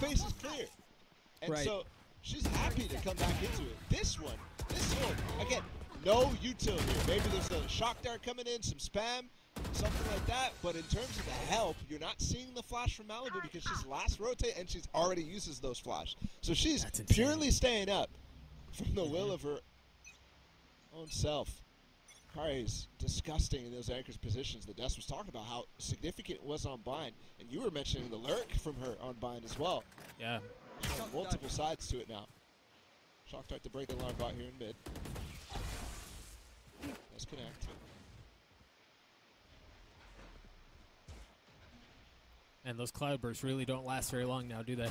face is clear. And so she's happy to come back into it. This one, again, no util here. Maybe there's a shock dart coming in, some spam, something like that. But in terms of the help, you're not seeing the flash from Malibu because she's last rotate and she's already uses those flash. So she's purely staying up from the will of her own self. Kari's disgusting in those anchors positions that Des was talking about, how significant it was on bind. And you were mentioning the lurk from her on bind as well. Yeah. Multiple sides to it now. Shock dart to break the alarm bot here in mid. Let's connect. And those cloud bursts really don't last very long now, do they?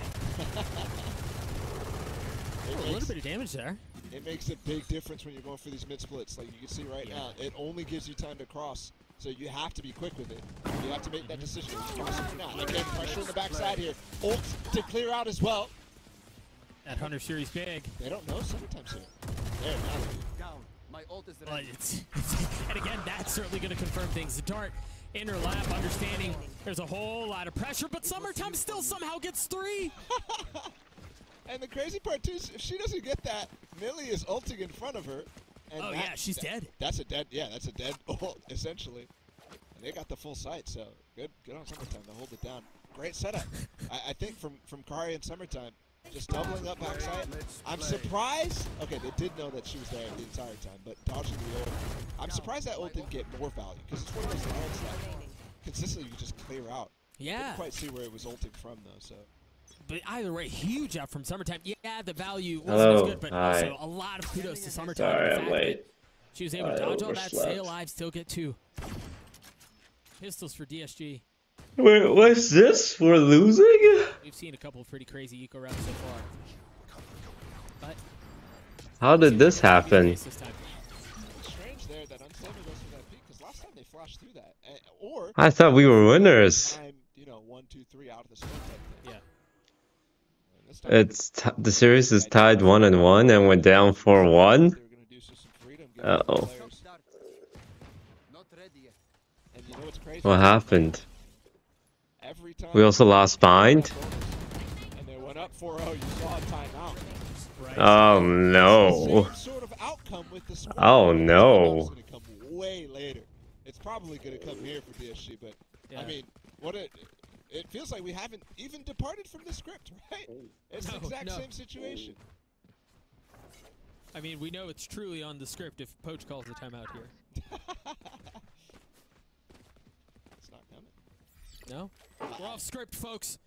A little bit of damage there. It makes a big difference when you're going for these mid splits. Like you can see right now, it only gives you time to cross. So you have to be quick with it. You have to make that decision. Again, pressure in the backside here. Ult to clear out as well. That Hunter series big. They don't know sometimes here. There, now my ult is ready. And again, that's certainly going to confirm things. The dart in her lap, understanding there's a whole lot of pressure, but Summertime still somehow gets 3. And the crazy part too is if she doesn't get that, Millie is ulting in front of her. And yeah, she's dead. That's a dead ult, essentially. And they got the full sight, so good on Summertime to hold it down. Great setup. I think from Kari and Summertime, just doubling up backside. I'm surprised. Okay, they did know that she was there the entire time, but dodging the ult. I'm surprised that ult didn't get more value because it's one of those ults that consistently you just clear out. Yeah. Didn't quite see where it was ulting from though, so. But either way, huge up from Summertime. Yeah, the value wasn't as good, but also a lot of kudos to Summertime. Sorry, I'm late. She was able to dodge all that, stay alive, still get 2 pistols for DSG. Wait, what's this? We're losing? We've seen a couple of pretty crazy eco routes so far. But how did this happen? It's strange there that Unstable goes for that peak because last time they flashed through that. Or I thought we were winners. You know, 1, 2, 3 out of the sprint type thing. Yeah. It's the series is tied 1-1 and we're down 4-1. Uh-oh. What happened? We also lost bind. And they went up 4-0. You saw a timeout. Oh no. Sort of outcome with the oh no. It's going to come way later. It's probably going to come here for DSG, but I mean, it feels like we haven't even departed from the script, right? It's the exact same situation. I mean, we know it's truly on the script if Poach calls a timeout here. It's not coming. No? We're off script, folks.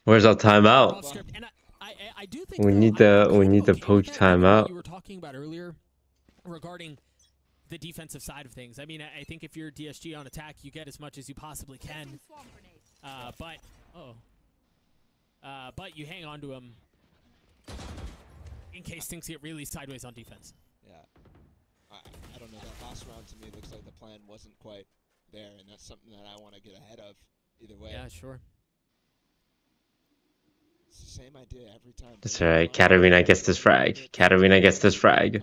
Where's our timeout? We're off script. And I do think we need the Poach timeout. You were talking about earlier regarding the defensive side of things. I mean, I think if you're DSG on attack, you get as much as you possibly can. But you hang on to him in case things get really sideways on defense. Yeah. I don't know. That last round to me looks like the plan wasn't quite there, and that's something that I want to get ahead of either way. Yeah, sure. It's the same idea every time. That's right. Katarina gets this frag. Katarina gets this frag.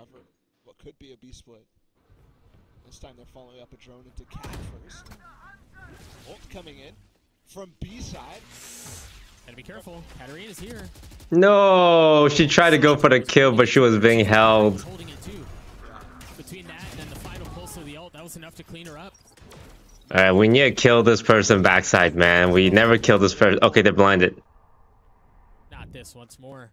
What could be a B split. This time they're following up a drone into Cat first. Ult coming in from B side. Gotta be careful. Katarina's here. No, she tried to go for the kill, but she was being held. Holding it too. Between that and then the final pulse of the ult, that was enough to clean her up. Alright, we need to kill this person backside, man. We never kill this person. Okay, they're blinded. Not this once more.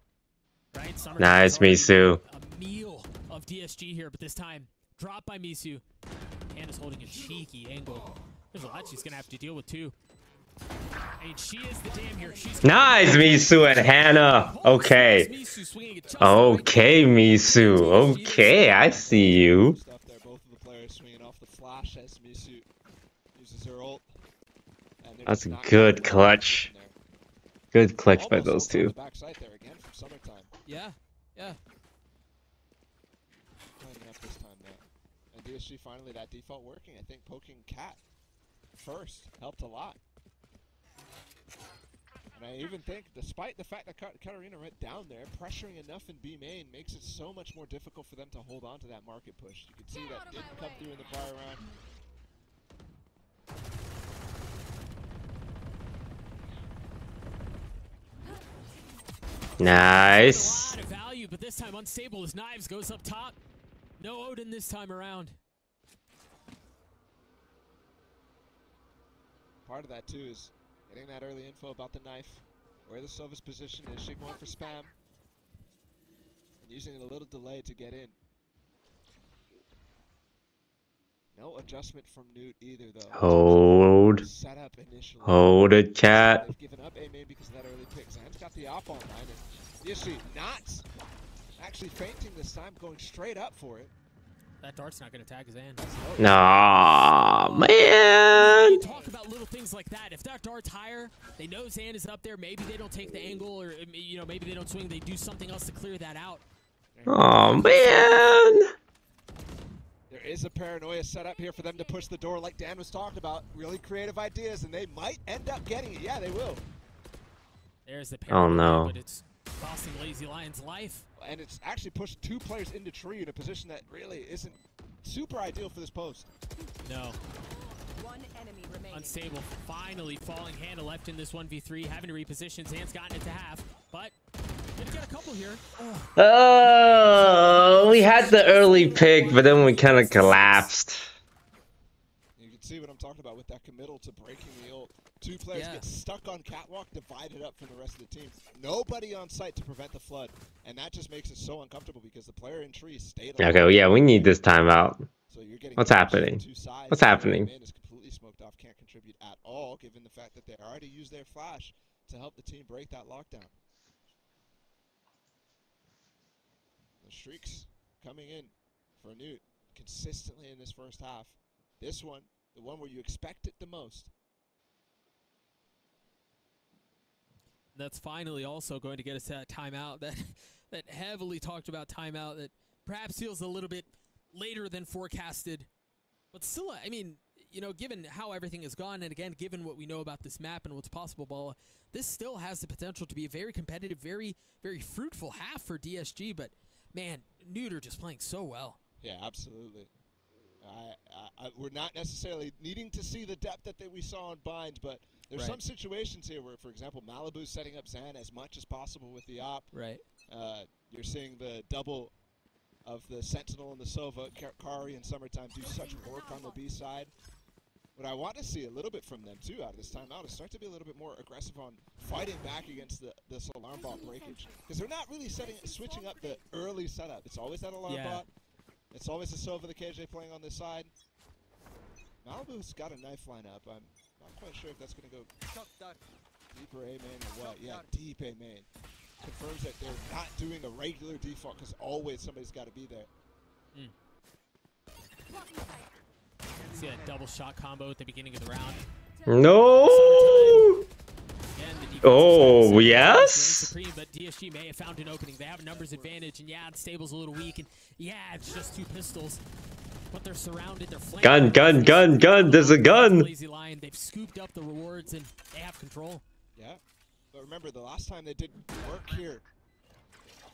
Right? Nice, Misu. A meal of DSG here, but this time dropped by Misu. Hannah's holding a cheeky angle. There's a lot she's gonna have to deal with too. I mean, she is the dam here. Nice, Misu and Hannah. Okay. Okay, Misu. Okay, I see you. Both of the players swinging off the flash as Misu uses her ult. That's a good clutch. Good clutch by those two. Backside there again from Summertime. Yeah, yeah. Lining up this time though. And DSG finally that default working. I think poking Cat first helped a lot. And I even think, despite the fact that Katarina went down there, pressuring enough in B main makes it so much more difficult for them to hold on to that market push. You can see that didn't come through in the prior round. Nice. A lot of value, but this time unstable as Knives goes up top. No Odin this time around. Part of that too is getting that early info about the knife, where the Sova's position is. She going for spam, and using a little delay to get in. No adjustment from Noot either, though. Hold. Set up initially. Hold it, chat. They've given up A main because of that early pick. Zan's got the op online, and DSG not actually fainting this time, going straight up for it. That dart's not going to tag Zan. Nah, man. You talk about little things like that. If that dart's higher, they know Zan is up there. Maybe they don't take the angle, or maybe they don't swing. They do something else to clear that out. Oh man. There is a paranoia set up here for them to push the door like Dan was talking about. Really creative ideas, and they might end up getting it. Yeah, they will. There's the paranoia, Oh no. But it's costing Lazy Lion's life. And it's actually pushed 2 players into tree in a position that really isn't super ideal for this post. No. One enemy remaining. Unstable, finally falling. Hannah left in this 1v3, having to reposition. Zan's gotten it to half, but gonna get a couple here. Oh, we had the early pick, but then we kind of collapsed. You can see what I'm talking about with that committal to breaking the ult. 2 players get stuck on catwalk, divided up from the rest of the team. Nobody on site to prevent the flood, and that just makes it so uncomfortable because the player in tree stayed alive. Okay, well, yeah, we need this timeout. So you're getting What's happening? What's happening? Man is completely smoked off, can't contribute at all, given the fact that they already used their flash to help the team break that lockdown. The streaks coming in for Noot consistently in this first half. This one, the one where you expect it the most. That's finally also going to get us that timeout, that heavily talked about timeout that perhaps feels a little bit later than forecasted. But still, I mean, given how everything has gone, and again, given what we know about this map and what's possible, Balla, this still has the potential to be a very competitive, very, very fruitful half for DSG. But, man, Noot are just playing so well. Yeah, absolutely. We're not necessarily needing to see the depth that we saw on Bind, but there's some situations here where, for example, Malibu's setting up Zan as much as possible with the op. Right. You're seeing the double of the Sentinel and the Sova. Kari and Summertime do such work on the B side. What I want to see a little bit from them, too, out of this timeout is start to be a little bit more aggressive on fighting back against this alarm bot breakage. Because they're not really switching up the early setup. It's always that alarm bot. It's always the Sova, the KJ playing on this side. Malibu's got a knife lineup. I'm not quite sure if that's going to go deeper A main or what. Yeah, deep A main. Confirms that they're not doing a regular default because always somebody's got to be there. See that double shot combo at the beginning of the round. No. Oh, yes? Supreme, but DSG may have found an opening. They have a numbers advantage, and yeah, Stable's a little weak, and yeah, it's just 2 pistols. But they're surrounded, they're flanked. Gun, there's a gun. Lazy Lion, they've scooped up the rewards, and they have control. Yeah, but remember, the last time they did work here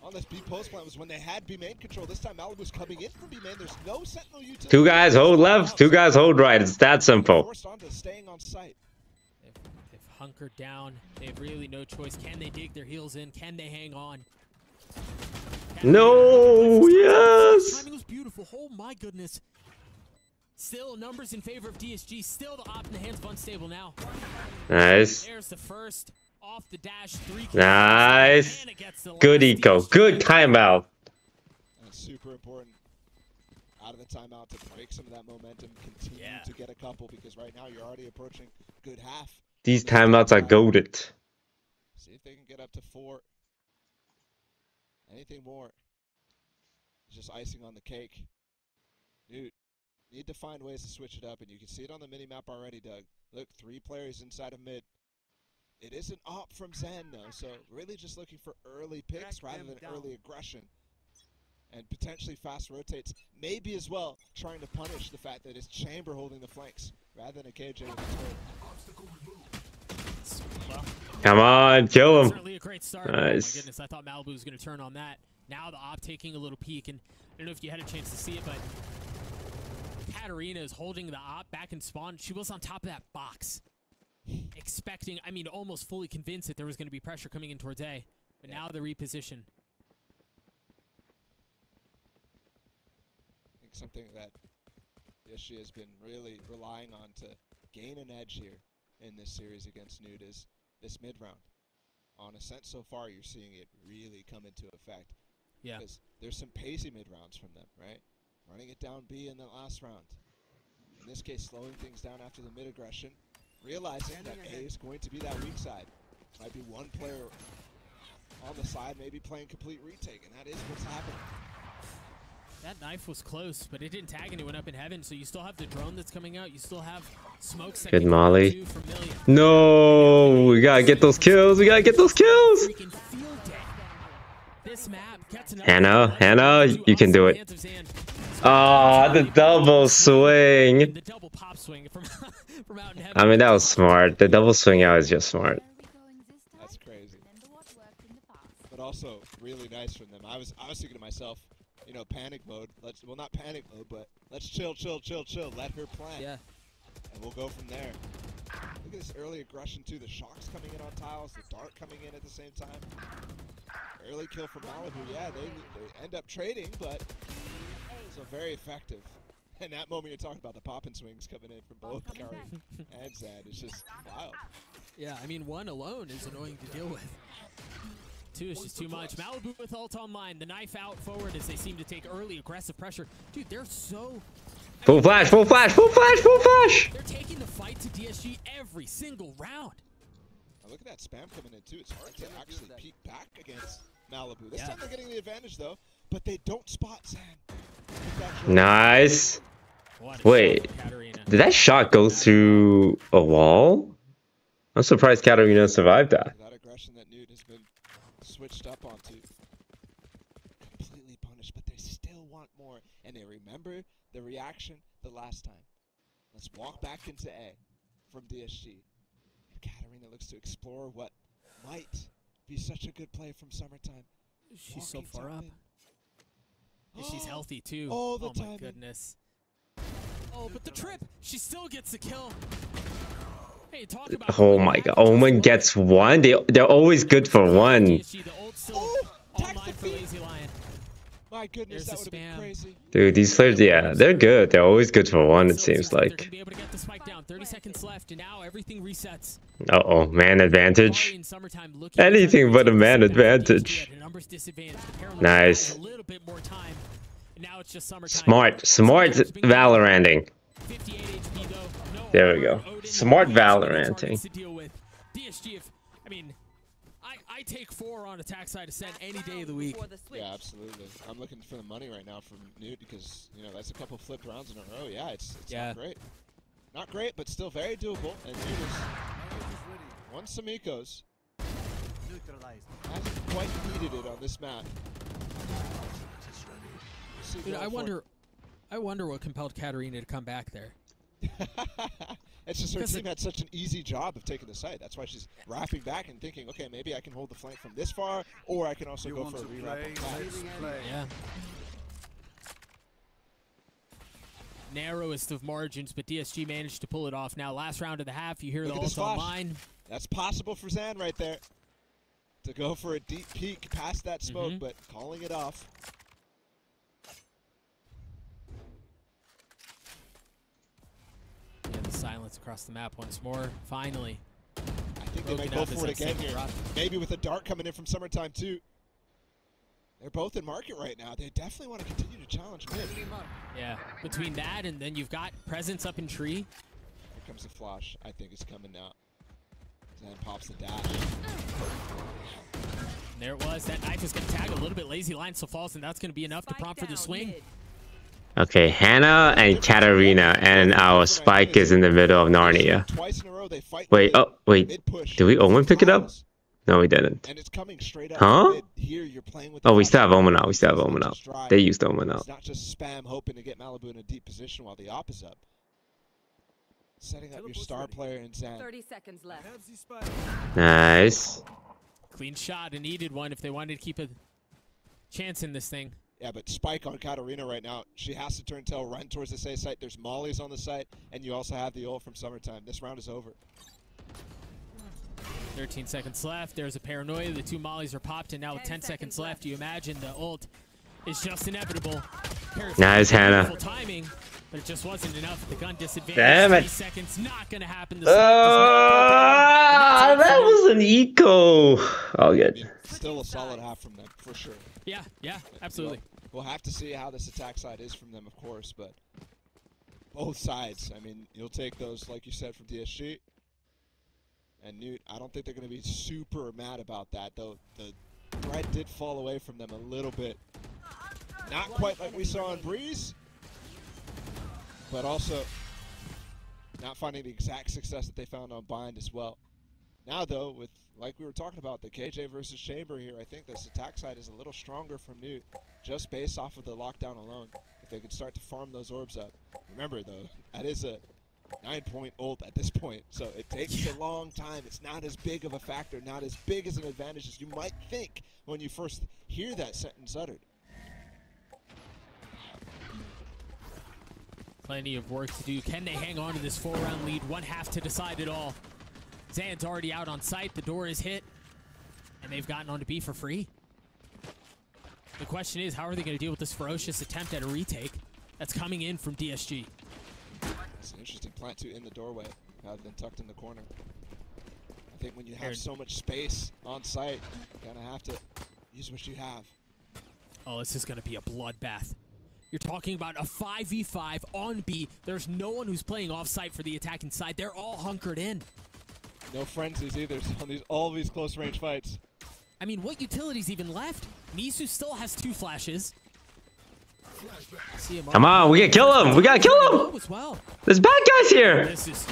on this B post plan was when they had B main control. This time Malibu's coming in from B main. There's no Sentinel utility. 2 guys hold left, 2 guys hold right. It's that simple. Forced onto staying on site. They've hunkered down. They have really no choice. Can they dig their heels in? Can they hang on? No, yes. Timing was beautiful. Oh my goodness. Still numbers in favor of DSG. Still the op in the hands of Unstable now. Nice. There's the first off the dash. 3 Nice. Good eco. Good timeout. That's super important. Out of the timeout to break some of that momentum. Continue to get a couple because right now you're already approaching good half. These timeouts are goated. See if they can get up to 4. Anything more is just icing on the cake. Dude, need to find ways to switch it up, and you can see it on the mini-map already, Doug. Look, 3 players inside of mid. It is an op from Zan, though, so really just looking for early picks rather than early aggression. And potentially fast rotates, maybe as well trying to punish the fact that it's Chamber holding the flanks rather than a KJ with the turret. Well, come on, kill him. Certainly a great start. Nice. Oh my goodness, I thought Malibu was going to turn on that. Now the op taking a little peek, and I don't know if you had a chance to see it, but Katarina is holding the op back in spawn. She was on top of that box, expecting, I mean, almost fully convinced that there was going to be pressure coming in towards A. But now the reposition. I think something that DSG has been really relying on to gain an edge here in this series against Noot is this mid-round. On Ascent so far, you're seeing it really come into effect. Yeah. Because there's some pacey mid-rounds from them, right? Running it down B in the last round. In this case, slowing things down after the mid-aggression. Realizing that A is going to be that weak side. Might be one player on the side, maybe playing complete retake, and that is what's happening. That knife was close, but it didn't tag anyone up in heaven, so you still have the drone that's coming out. You still have smokes. Good Molly. No, we gotta get those kills. We gotta get those kills. Hannah, you can do it. Ah, the double swing. The double pop swing from out in heaven. I mean, that was smart. The double swing out is just smart. That's crazy. But also really nice from them. I was thinking to myself, you know, panic mode. Well, not panic mode, but let's chill. Let her plan. Yeah. And we'll go from there. Look at this early aggression too. The shocks coming in on tiles, the dart coming in at the same time. Early kill from Malibu. Yeah, they end up trading, but so very effective. And that moment you're talking about the pop and swings coming in from both Curry and Zan. It's just wild. Yeah, I mean, one alone is annoying to deal with. Two is just too much. Malibu with ult online. The knife out forward as they seem to take early aggressive pressure. Dude, they're so... Full flash. They're taking the fight to DSG every single round. Now look at that spam coming in too. It's hard to actually peek back against Malibu. This time they're getting the advantage though, but they don't spot Zan. Nice. Wait, did that shot go through a wall? I'm surprised Katarina survived that. That aggression that Noot has been switched up onto. Completely punished, but they still want more. And they remember the reaction the last time. Let's walk back into A from DSG. And Katarina looks to explore what might be such a good play from Summertime. She's so far up. And she's healthy too. Oh, oh my goodness. Oh, but the trip, she still gets the kill. Hey, talk about oh my god, Omen gets one. They're always good for one. My goodness, that would have been crazy. Dude, these players, yeah, they're good. They're always good for one, it seems like. Be able to get the spike down. 30 seconds left, and now everything resets. Uh-oh, man advantage. Anything but a man advantage. Nice. Smart Valoranting. There we go. Smart Valoranting. I mean, I take 4 on attack side Ascent any day of the week. Yeah, absolutely. I'm looking for the money right now from Noot because, you know, that's a couple flipped rounds in a row. Yeah, it's not great. Not great, but still very doable. And Noot is one Samikos. Hasn't quite needed it on this map. Dude, I wonder what compelled Katarina to come back there. It's just her team had such an easy job of taking the site. That's why she's wrapping back and thinking, okay, maybe I can hold the flank from this far, or I can also go for a re-wrap on top. Yeah. Narrowest of margins, but DSG managed to pull it off. Now, last round of the half, you hear the ult online. That's possible for Zan right there. To go for a deep peek past that smoke, but calling it off. And the silence across the map once more. Finally. I think they might go for it again here. Maybe with a dart coming in from Summertime too. They're both in market right now. They definitely want to continue to challenge mid. Yeah, between that and then you've got presence up in tree. Here comes the flash. I think it's coming now. Zan pops the dash. And there it was. That knife is going to tag a little bit lazy line, so falls, and that's going to be enough to prompt for the swing. Okay, Hannah and Katarina, and our spike is in the middle of Narnia. Wait, oh, wait. Did we Omen pick it up? No, we didn't. And it's coming straight up. Huh? Here, you're playing with oh, we still have Omen out. We still have Omen out. They used Omen out. It's not just spam hoping to get Malibu in a deep position while the op is up. Setting up your star player in Zan. 30 seconds left. Nice. Clean shot, a needed one if they wanted to keep a chance in this thing. Yeah, but spike on Katarina right now. She has to turn tail, run towards the safe site. There's mollies on the site, and you also have the ult from Summertime. This round is over. 13 seconds left. There's a paranoia. The 2 mollies are popped, and now with 10 seconds left, you imagine the ult is just inevitable. Nice, Hannah. Timing, but it just wasn't enough. The gun disadvantage. Damn it. 3 seconds, not gonna happen. That was an eco. All good. Still a solid half from them, for sure. Yeah, absolutely. We'll have to see how this attack side is from them, of course, but both sides. I mean, you'll take those, like you said, from DSG. And Noot, I don't think they're going to be super mad about that, though. The threat did fall away from them a little bit. Not quite like we saw on Breeze, but also not finding the exact success that they found on Bind as well. Now, though, with, like we were talking about, the KJ versus Chamber here, I think this attack side is a little stronger from Noot, just based off of the lockdown alone. If they could start to farm those orbs up. Remember, though, that is a 9-point ult at this point, so it takes a long time. It's not as big of a factor, not as big as an advantage as you might think when you first hear that sentence uttered. Plenty of work to do. Can they hang on to this 4-round lead? 1 half to decide it all. Zan's already out on site. The door is hit, and they've gotten onto B for free. The question is, how are they going to deal with this ferocious attempt at a retake that's coming in from DSG? It's an interesting plant too in the doorway rather than tucked in the corner. I think when you have so much space on site, you kind of have to use what you have. Oh, this is going to be a bloodbath. You're talking about a 5v5 on B. There's no one who's playing off site for the attacking side. They're all hunkered in. No frenzies either on all these close range fights. I mean, what utility's even left? Mizu still has 2 flashes. Come on, we gotta kill him. We gotta kill him. There's bad guys here. This is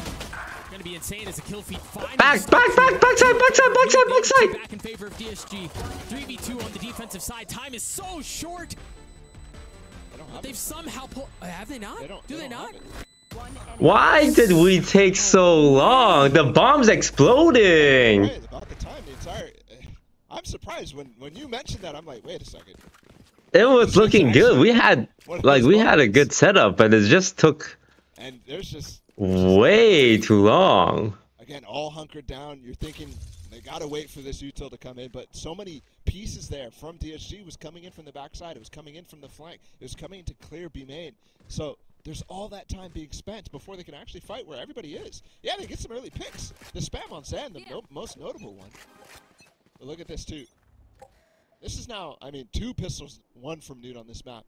gonna be insane as a kill feed finally. Backside. Back in favor of DSG. 3v2 on the defensive side. Time is so short. They've somehow pulled. Have they not? Do they not? Why did we take so long? The bomb's exploding. Right, about the time, the entire. I'm surprised when you mentioned that. I'm like, wait a second. It was looking good. We had a good setup, but it just took way too long. Again, all hunkered down. You're thinking they gotta wait for this util to come in, but so many pieces there from DSG was coming in from the backside. It was coming in from the flank. It was coming in to clear B main. So there's all that time being spent before they can actually fight where everybody is. Yeah, they get some early picks. The spam on Zan, the most notable one. But look at this too. This is now, I mean, 2 pistols, 1 from Noot on this map.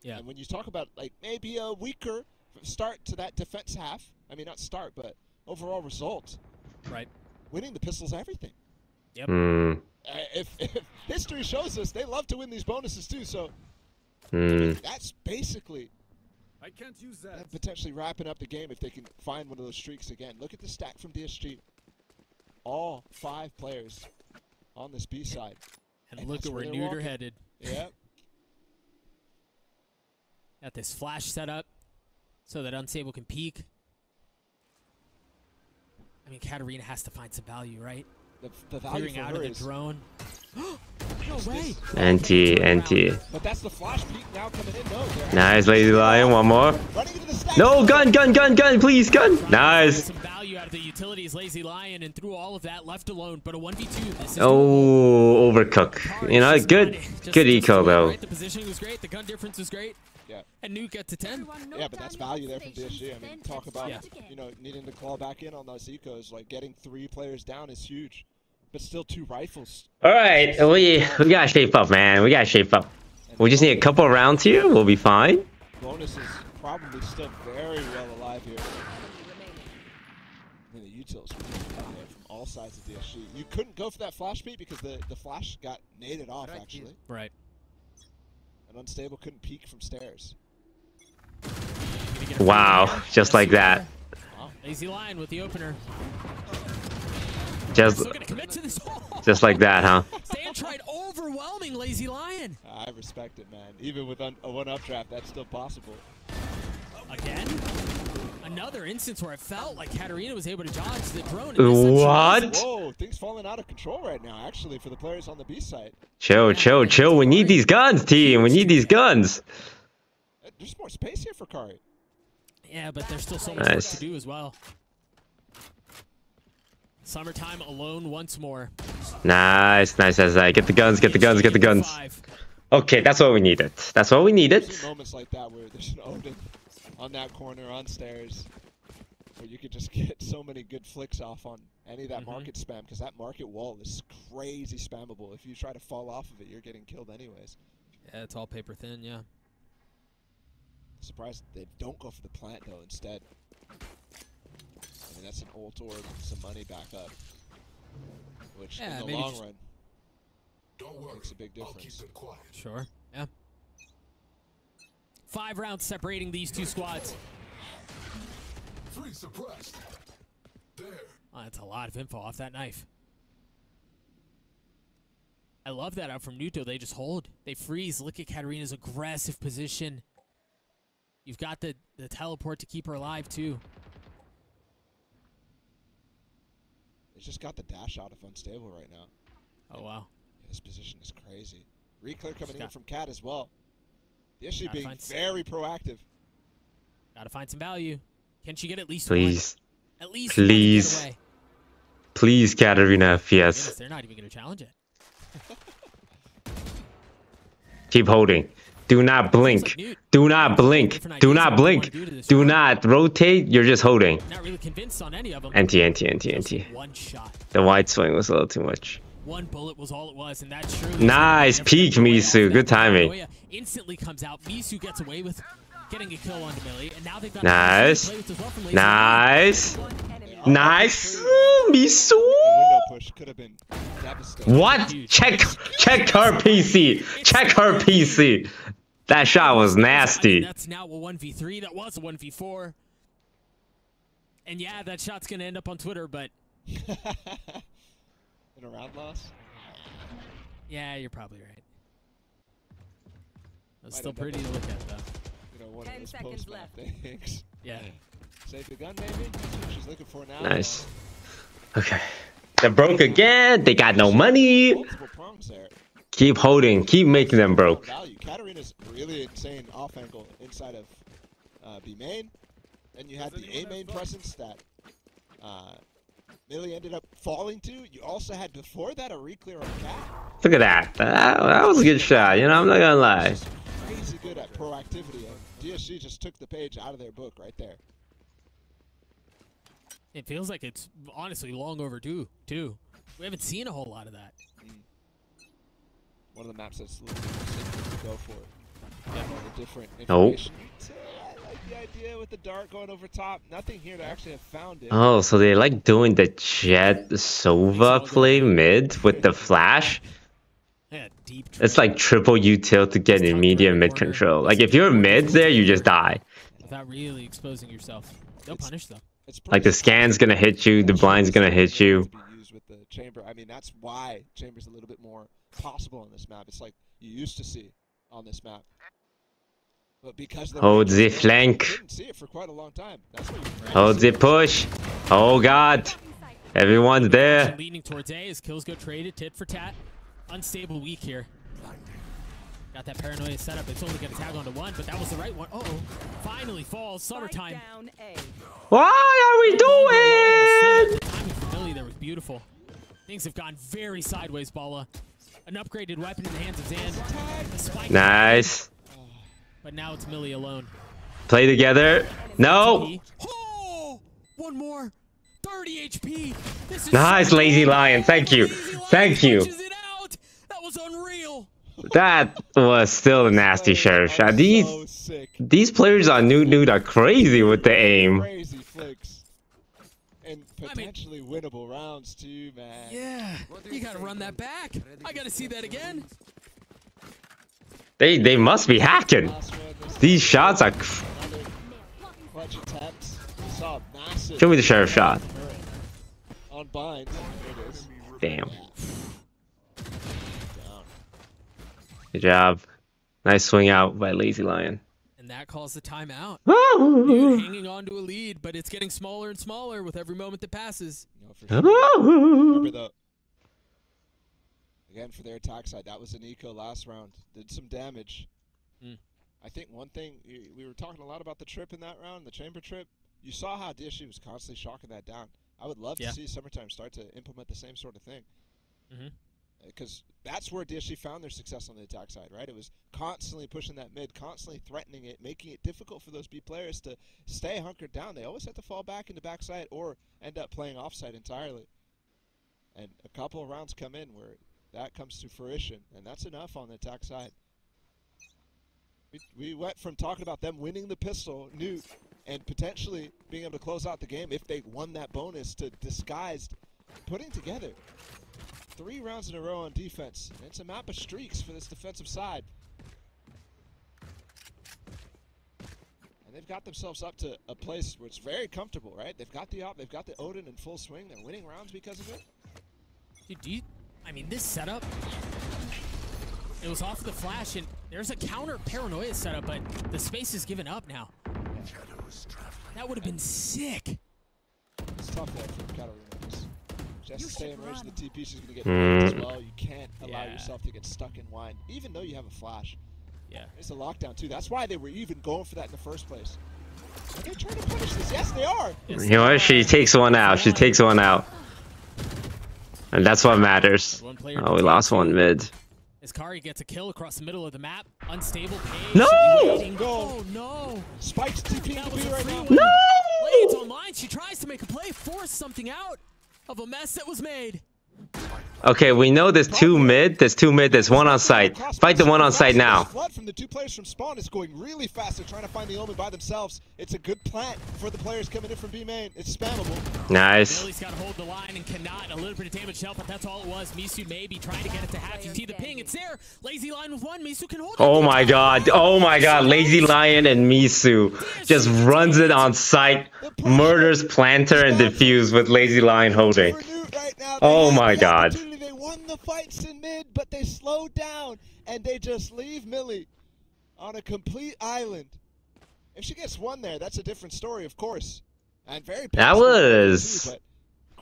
Yeah. And when you talk about, like, maybe a weaker start to that defense half, I mean, not start, but overall result. Right. Winning the pistol's everything. Yep. If history shows us, they love to win these bonuses too, so I mean, that's basically I can't use that. Potentially wrapping up the game if they can find one of those streaks again. Look at the stack from DSG. All 5 players on this B side. And look at where Noot are headed. Yep. Got this flash set up so that Unstable can peek. I mean, Katarina has to find some value, right? The value Clearing for out her of the is drone. No way. NT. But that's the flash peek now coming in. No, nice, Lazy Lion. One more. No, gun, please, gun. Nice. Some value out of the utilities, Lazy Lion, and through all of that, left alone. But a 1v2. This is overcook. You know, good eco though. Right? The positioning was great. The gun difference was great. Yeah. And Noot got to 10. Yeah, but that's value there from DSG. I mean, talk about you know, needing to claw back in on those ecos. Like getting 3 players down is huge, but still 2 rifles. All right, we gotta shape up, man. We gotta shape up. We just need a couple of rounds here. We'll be fine. Bonus is probably still very well alive here. I mean, the utils from all sides of DSG. You couldn't go for that flash beat because the flash got naded off actually. Right. And Unstable couldn't peek from stairs. Wow, just like that. Lazy Lion with the opener. Just like that, huh? Stan tried overwhelming Lazy Lion. I respect it, man. Even with a 1-up draft, that's still possible. Again? Another instance where I felt like Katarina was able to dodge the drone. What? Whoa, things falling out of control right now, actually, for the players on the B side. Chill. We need these guns, team. We need these guns. There's more space here for Kari. Yeah, but there's still so much work to do as well. Summertime alone once more. Nice. Get the guns. Okay, that's what we needed. There's moments like that where there's an Odin on that corner on stairs, where you could just get so many good flicks off on any of that market spam, because that market wall is crazy spammable. If you try to fall off of it, you're getting killed anyways. Yeah, it's all paper thin, yeah. Surprised they don't go for the plant, though, instead. I mean, that's an ult orb and some money back up, which in the long run makes a big difference. Sure, yeah. 5 rounds separating these two squads. 3 suppressed. There. Oh, that's a lot of info off that knife. I love that out from Nuto. They just hold. They freeze. Look at Katarina's aggressive position. You've got the teleport to keep her alive, too. They just got the dash out of unstable right now. Oh, wow. His position is crazy. Reclear coming in from Cat as well. DSG being very proactive. Gotta find some value. Can she get at least Please. one? At least Please. one to get away. Please, Katarina, FPS. They're not even going to challenge it. Keep holding. Do not blink. Do not blink. Do not blink. Do not rotate. You're just holding. Not really convinced on any of them. NT. One shot. The wide swing was a little too much. One bullet was all it was, and that's true. Nice peek, Misu. Good timing. Instantly comes out. Misu gets away with getting a kill on Millie, and now they've got nice. Misu. Window push could have been devastating. What? Check her PC. Check her PC. That shot was nasty. That's now a 1v3. That was a 1v4. And yeah, that shot's gonna end up on Twitter, but in a round loss. Yeah, you're probably right. That's still pretty to look at, though. You know, one of those post-map things. Yeah. Save the gun, maybe? That's what she's looking for now. Nice. Okay. They're broke again. They got no money. Multiple prongs there. Keep holding. Keep making them broke. Katarina's really insane off angle inside of B main. And you had the A main presence that Millie ended up falling to. You also had before that a reclear on Cat. Look at that. That was a good shot. You know, I'm not gonna lie. Crazy good at proactivity. And DSG just took the page out of their book right there. It feels like it's honestly long overdue, too. We haven't seen a whole lot of that. One of the maps that's a little bit more simple to go for it. Yeah, different information. I like the idea with the dart going over top. Nothing here to actually have found it. Oh, so they like doing the Jet Sova play mid with the flash? Yeah, deep. It's like triple util to get immediate mid control. Like if you're mid there, you just die. Without really exposing yourself. They'll punish them. Like the scan's gonna hit you, the blind's gonna hit you. With the chamber. I mean, that's why chamber's a little bit more possible on this map. It's like you used to see on this map. But because hold the flank. Didn't see it for quite a long time. That's what hold the push. Oh god. Everyone's there. Leaning towards A as kills go traded, tit for tat. Unstable weak here. Got that paranoia setup. It's only gonna tag onto one, but that was the right one. Uh-oh. Finally falls. Summertime. Why are we doing? The timing for Millie there was beautiful. Things have gone very sideways, Bala. An upgraded weapon in the hands of Zan. Nice. But now it's Millie alone. Play together. No. Oh, one more. 30 HP. This is nice, Lazy Lion. Thank you. Thank you. That was unreal. That was still a nasty sheriff shot. These players on Noot are crazy with the aim. Crazy flicks. And potentially winnable rounds too, man. Yeah, you gotta run that back. I gotta see that again. They must be hacking. These shots are. Show me the sheriff shot. On bind. There it is. Damn. Good job. Nice swing out by Lazy Lion. And that calls the timeout. Dude, hanging on to a lead, but it's getting smaller and smaller with every moment that passes. No, for sure. Remember though, again for their attack side, that was an eco last round. Did some damage. I think one thing, we were talking a lot about the trip in that round, the chamber trip. You saw how DSG was constantly shocking that down. I would love to see Summertime start to implement the same sort of thing. Because that's where DSG found their success on the attack side, right? It was constantly pushing that mid, constantly threatening it, making it difficult for those B players to stay hunkered down. They always had to fall back into backside or end up playing offside entirely. And a couple of rounds come in where that comes to fruition, and that's enough on the attack side. We went from talking about them winning the pistol, Noot, and potentially being able to close out the game if they won that bonus, to Disguised putting together 3 rounds in a row on defense. And it's a map of streaks for this defensive side. And they've got themselves up to a place where it's very comfortable, right? They've got the op, they've got the Odin in full swing. They're winning rounds because of it. Dude, I mean, this setup, it was off the flash, and there's a counter paranoia setup, but the space is given up now. That would have been sick. It's tough there for Katarina. Just stay in range of the TP, she's going to get as well. You can't allow yourself to get stuck in wine, even though you have a flash. Yeah. It's a lockdown, too. That's why they were even going for that in the first place. Are they trying to punish this? Yes, they are. You know what? She takes one out. She takes one out. And that's what matters. Oh, we lost one mid. As Kari gets a kill across the middle of the map, unstable page. No! Oh no! Spike's TP to be right now. No! Blades online. She tries to make a play, force something out of a mess that was made. Okay, we know there's 2 mid. There's 2 mid. There's 1 on site. Fight the 1 on site now. Flood from the 2 players from spawn is going really fast. They're trying to find the Omen by themselves. It's a good plant for the players coming in from B main. It's spammable. Nice. Millie's got to hold the line and cannot. A little bit of damage to help, but that's all it was. Misu maybe trying to get it to half. You see the ping. It's there. Lazy line with 1. Misu can hold it. Oh my god. Oh my god. Lazy Lion and Misu just runs it on site, murders Planter and Diffuse with Lazy Lion holding. Oh my god. They won the fights in mid, but they slowed down and they just leave Millie on a complete island. If she gets 1 there, that's a different story, of course. And very that was too,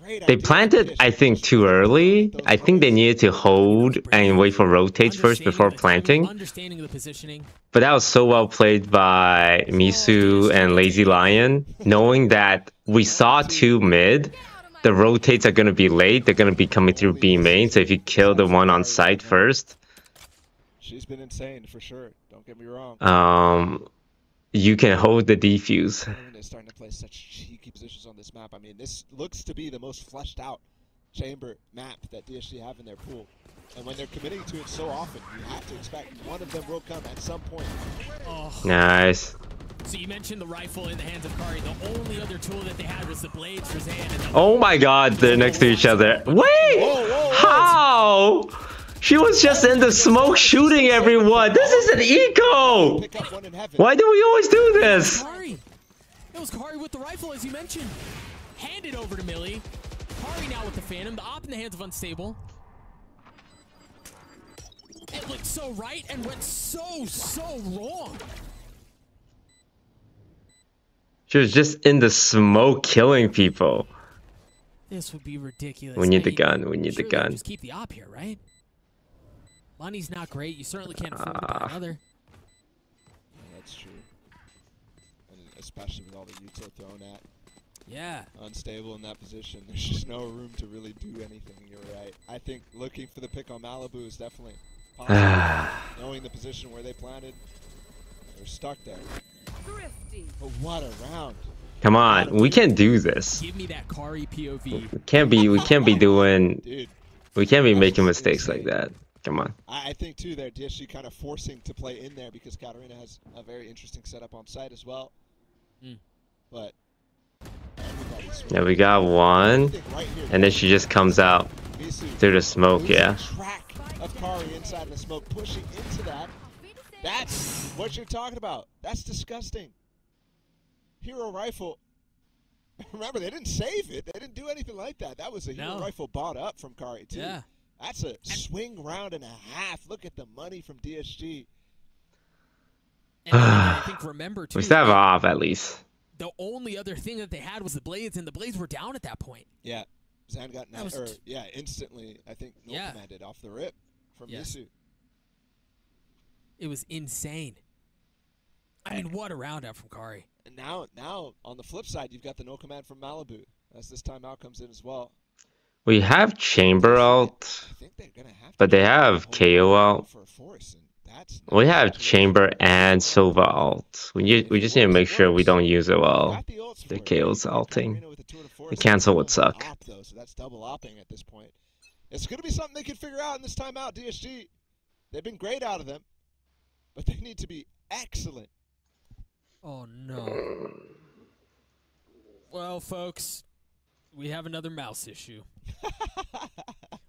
great they planted, I think, too early. I think they needed to hold and wait for rotates first before planting. Understanding the positioning. But that was so well played by Misu and Lazy Lion, knowing that we saw 2 mid. The rotates are going to be late. They're going to be coming through B main. So if you kill the 1 on site first, she's been insane for sure. Don't get me wrong. You can hold the defuse. They're starting to play such cheeky positions on this map. I mean, this looks to be the most fleshed out chamber map that DSG have in their pool. And when they're committing to it so often, you have to expect one of them will come at some point. Oh. Nice. So you mentioned the rifle in the hands of Kari. The only other tool that they had was the blades for Zan. And oh my god, they're next to each other. Wait! Whoa. How? She was just in the smoke shooting everyone. This is an eco! Why do we always do this? Kari. It was Kari with the rifle, as you mentioned. Handed over to Millie. Kari now with the Phantom. The op in the hands of Unstable. It looked so right and went so wrong. She was just in the smoke killing people. This would be ridiculous. We need the gun. We need the gun. Just keep the op here, right? Money's not great. You certainly can't afford to buy another. Yeah, that's true. And especially with all the util thrown at. Yeah. Unstable in that position. There's just no room to really do anything. You're right. I think looking for the pick on Malibu is definitely possible. Knowing the position where they planted, they're stuck there. But what a round. Come on, we can do this. Give me that Kari POV. We can't be doing Dude, we can't be making mistakes like that. Come on. I think too they're DSG kind of forcing to play in there because Katarina has a very interesting setup on site as well. But yeah, we got 1. And then she just comes out through the smoke, yeah. Track of Kari inside of the smoke, pushing into that. That's what you're talking about. That's disgusting. Hero rifle. Remember, they didn't save it. They didn't do anything like that. That was a hero rifle bought up from Kari, too. Yeah. That's a swing round and a half. Look at the money from DSG. And I think remember, too. We still have off, at least. The only other thing that they had was the blades, and the blades were down at that point. Yeah. Zan got instantly, I think, commanded off the rip from Misu. It was insane. I mean, what a round out from Kari. And now, on the flip side, you've got the no command from Malibu. as this timeout comes in as well. We have Chamber ult, I think they're gonna have to but they have KO ult. for a force, and that's We not have clear. Chamber and Silva ult. We just need to make sure we don't use it well. Got the ults The for it, KO's right? ulting. Katarina with a tour de force. The cancel would suck. Op, though, so that's double opping at this point. It's gonna be something they can figure out in this timeout. DSG, they've been great out of them, but they need to be excellent. Oh no. Well, folks, we have another mouse issue.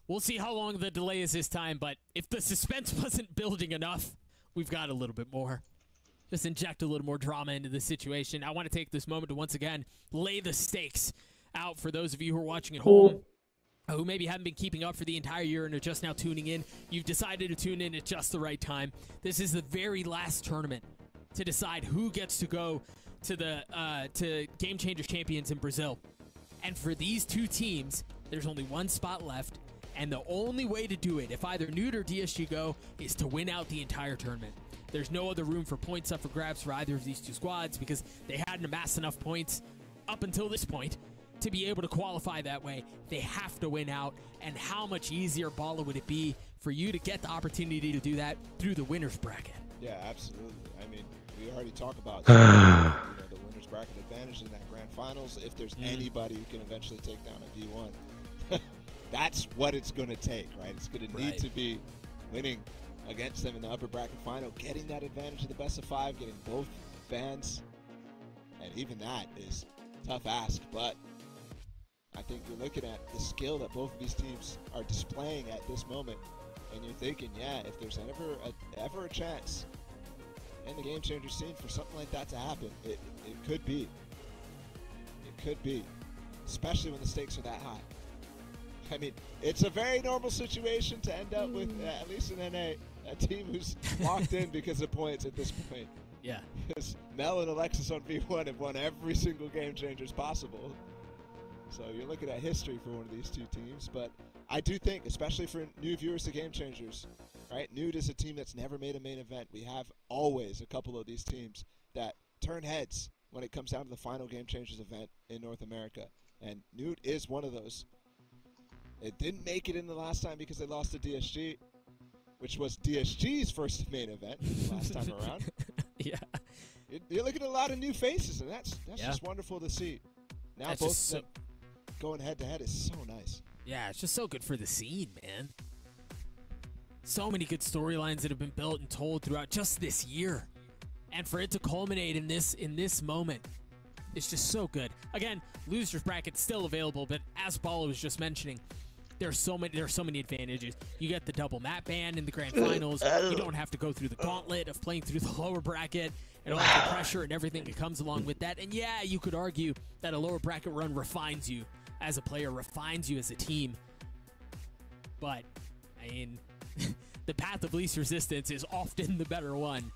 We'll see how long the delay is this time, but if the suspense wasn't building enough, we've got a little bit more. Just inject a little more drama into the situation. I want to take this moment to once again lay the stakes out for those of you who are watching at home, who maybe haven't been keeping up for the entire year and are just now tuning in. You've decided to tune in at just the right time. This is the very last tournament to decide who gets to go to the to Game Changers Champions in Brazil. And for these two teams, there's only one spot left, and the only way to do it, if either Noot or DSG go, is to win out the entire tournament. There's no other room for points up for grabs for either of these two squads because they hadn't amassed enough points up until this point to be able to qualify that way. They have to win out, and how much easier, Bala, would it be for you to get the opportunity to do that through the winner's bracket? Yeah, absolutely. I mean, we already talked about the winner's bracket advantage in that grand finals. If there's anybody who can eventually take down a V1, that's what it's going to take, right? It's going to need to be winning against them in the upper bracket final, getting that advantage of the best of 5, getting both bans, and even that is a tough ask, but I think you're looking at the skill that both of these teams are displaying at this moment, and you're thinking, yeah, if there's ever a chance in the Game Changer scene for something like that to happen, it could be. It could be, especially when the stakes are that high. I mean, it's a very normal situation to end up with, at least in NA, a team who's locked in because of points at this point. Yeah. Because Mel and Alexis on V1 have won every single Game Changers possible. So you're looking at history for one of these two teams. But I do think, especially for new viewers to Game Changers, right? Noot is a team that's never made a main event. We have always a couple of these teams that turn heads when it comes down to the final Game Changers event in North America. And Noot is one of those. It didn't make it in the last time because they lost to DSG, which was DSG's first main event last time around. Yeah. You're looking at a lot of new faces, and that's just wonderful to see. Now That's both just of them going head-to-head is so nice. Yeah, it's just so good for the scene, man. So many good storylines that have been built and told throughout just this year. And for it to culminate in this moment, it's just so good. Again, loser's bracket's still available, but as Bala was just mentioning, there's so many advantages. You get the double map ban in the grand finals. You don't have to go through the gauntlet of playing through the lower bracket and all the pressure and everything that comes along with that. And yeah, you could argue that a lower bracket run refines you as a player, refines you as a team. But, I mean, the path of least resistance is often the better one.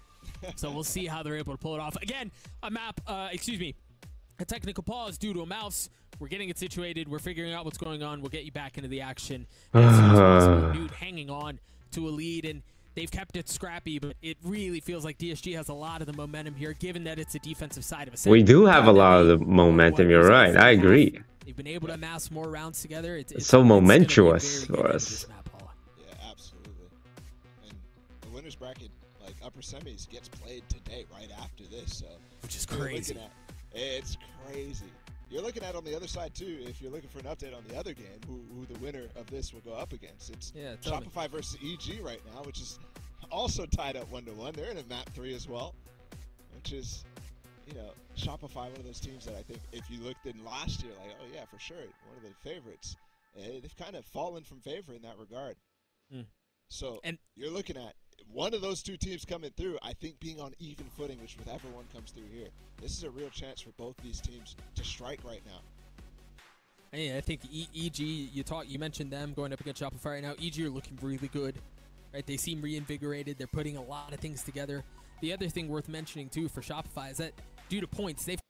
So we'll see how they're able to pull it off. Again, a technical pause due to a mouse. We're getting it situated. We're figuring out what's going on. We'll get you back into the action as soon as possible. Noot hanging on to a lead, and they've kept it scrappy, but it really feels like DSG has a lot of the momentum here, given that it's a defensive side of a set. We do have a lot of the momentum. You're right. I agree. They've been able to amass more rounds together. It's so momentous for us. Yeah, absolutely. And the winner's bracket, like upper semis, gets played today, right after this. So which is crazy. It's crazy. You're looking at on the other side too. If you're looking for an update on the other game, who the winner of this will go up against, it's Shopify versus EG right now, which is also tied up 1-1. They're in a map 3 as well, which is, Shopify, one of those teams that I think if you looked in last year, like, oh yeah, for sure, one of the favorites. They've kind of fallen from favor in that regard. So you're looking at one of those two teams coming through, I think being on even footing, which with everyone comes through here. This is a real chance for both these teams to strike right now. Hey, I think EG, you mentioned them going up against Shopify right now. EG are looking really good, right? They seem reinvigorated. They're putting a lot of things together. The other thing worth mentioning too for Shopify is that due to points, they've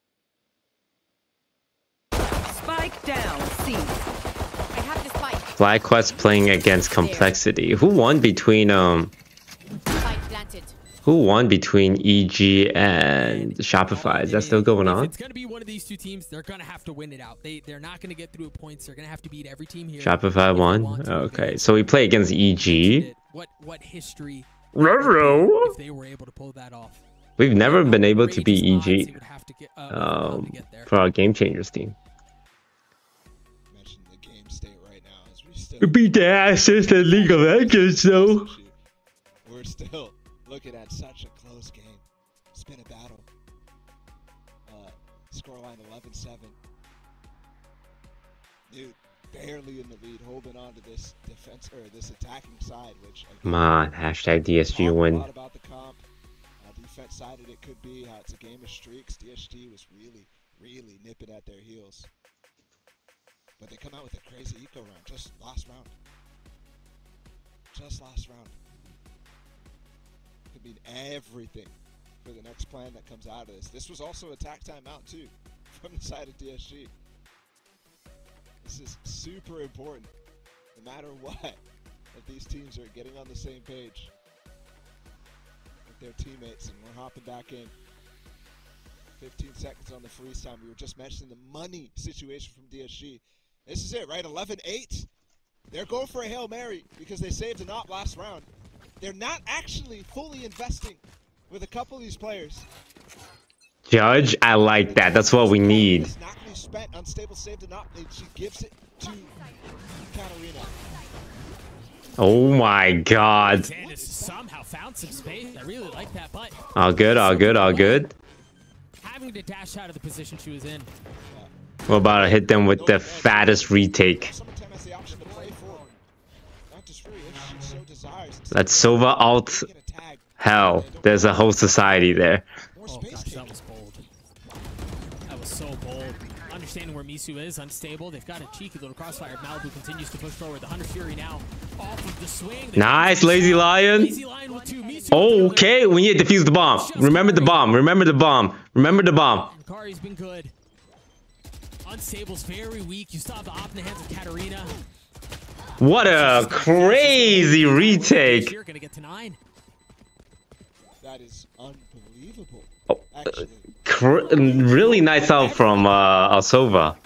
Spike down, C. I have the spike. FlyQuest playing against Complexity. Who won between Spike planted. Who won between EG and Shopify? Is that still going If on? it's going to be one of these two teams, they're going to have to win it out. They're not going to get through points. They're going to have to beat every team here. Shopify if they won? want to Okay, advance. so we play against EG. What history Ruh-roh. if they were able to pull that off? We've never been able to beat Outrageous odds they EG would have to get there. for our Game Changers team. Mention the game state right now as we still We beat the asses in League of Legends, though. we're still looking at such a close game. It's been a battle. Scoreline 11-7. Dude, barely in the lead, holding on to this defense or this attacking side, which again, Come on, hashtag DSG talk a win. lot about the comp. Defense sided it could be how it's a game of streaks. DSG was really nipping at their heels. But they come out with a crazy eco round just last round. Could mean everything for the next plan that comes out of this. This was also a tack timeout too from the side of DSG. This is super important no matter what, that these teams are getting on the same page with their teammates, and we're hopping back in. 15 seconds on the freeze time. We were just mentioning the money situation from DSG. This is it, right? 11-8. They're going for a Hail Mary because they saved a Noot last round. They're not actually fully investing with a couple of these players. Judge, I like that. That's what we need. It's not going to be spent. Unstable saved a Noot. She gives it to Katarina. Oh my god. Candace somehow found some space. I really like that, but All good, all good, all good. having to dash out of the position she was in. We're about to hit them with the fattest retake. Summertime has the option to play for not just free if she so desires. That's Sova alt Get a tag. hell. There's a whole society there. More Oh space gosh, taking. that was bold. That was so bold. Understanding where Misu is, unstable. They've got a cheeky little crossfire. Malibu continues to push forward. The Hunter Fury now off of the swing. Nice, Lazy Lion. Lazy Lion with two. Misu Okay, we need to defuse the bomb. Remember the bomb. Remember the bomb. Remember the bomb. And Kari's been good. Unstable's very weak. You still have the op in the hands of Katarina. What a crazy retake. You're gonna get to 9. That is unbelievable. Oh, Actually, really nice out from Sova.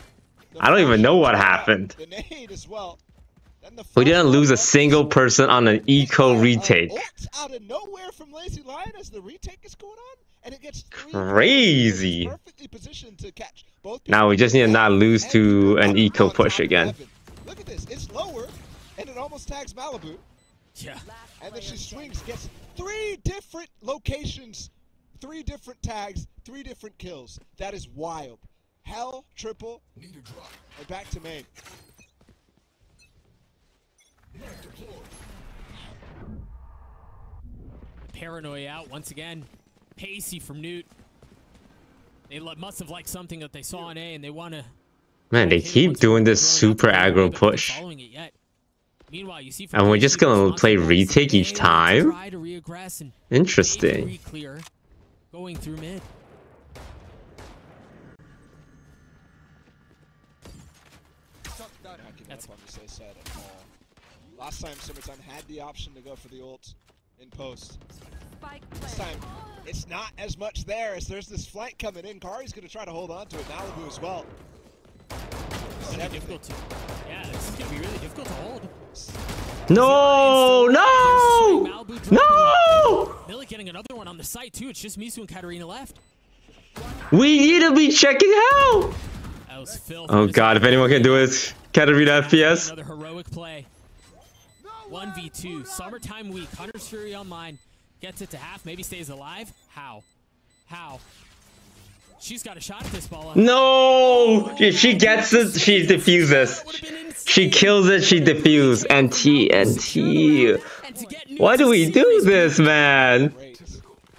I don't even know what happened. the nade as well. Then the We didn't flash lose a up. single person on an eco retake. Ult out of nowhere from Lazy Lion as the retake is going on, and it gets 3 Crazy. It's perfectly positioned to catch both. Now we just need to not lose to an eco push again. Look at this. It's lower, and it almost tags Malibu. Yeah. And then she swings, gets 3 different locations, 3 different tags, 3 different kills. That is wild. Hell, triple, Need a drop. and back to main. Knife deployed. Paranoia out once again. Pacey from Noot. They must have liked something that they saw on A, and they want to. Man, they keep doing this super aggro push. Following it yet. Meanwhile, you see And we're just gonna play retake each time? Try to reaggress and Interesting. clear, going through mid. Not giving up on the safe side at all. Last time Summertime had the option to go for the ult in post. This time, it's not as much there as there's this flank coming in. Kari's going to try to hold on to it. Malibu as well. It's gonna be difficult to. Yeah, this is gonna be really difficult to hold. No, no, no! Millie getting another one on the site too. It's just Misu and Katarina left. We need to be checking hell. That was Phil. Oh god, if anyone can do it, Katarina FPS. Another heroic play. 1v2. Summertime week. Hunter's Fury online. Gets it to half. Maybe stays alive. How? How? She's got a shot at this ball. No! If she gets it, she defuses. She kills it, she defuses. NT, NT. Why do we do this, man? Great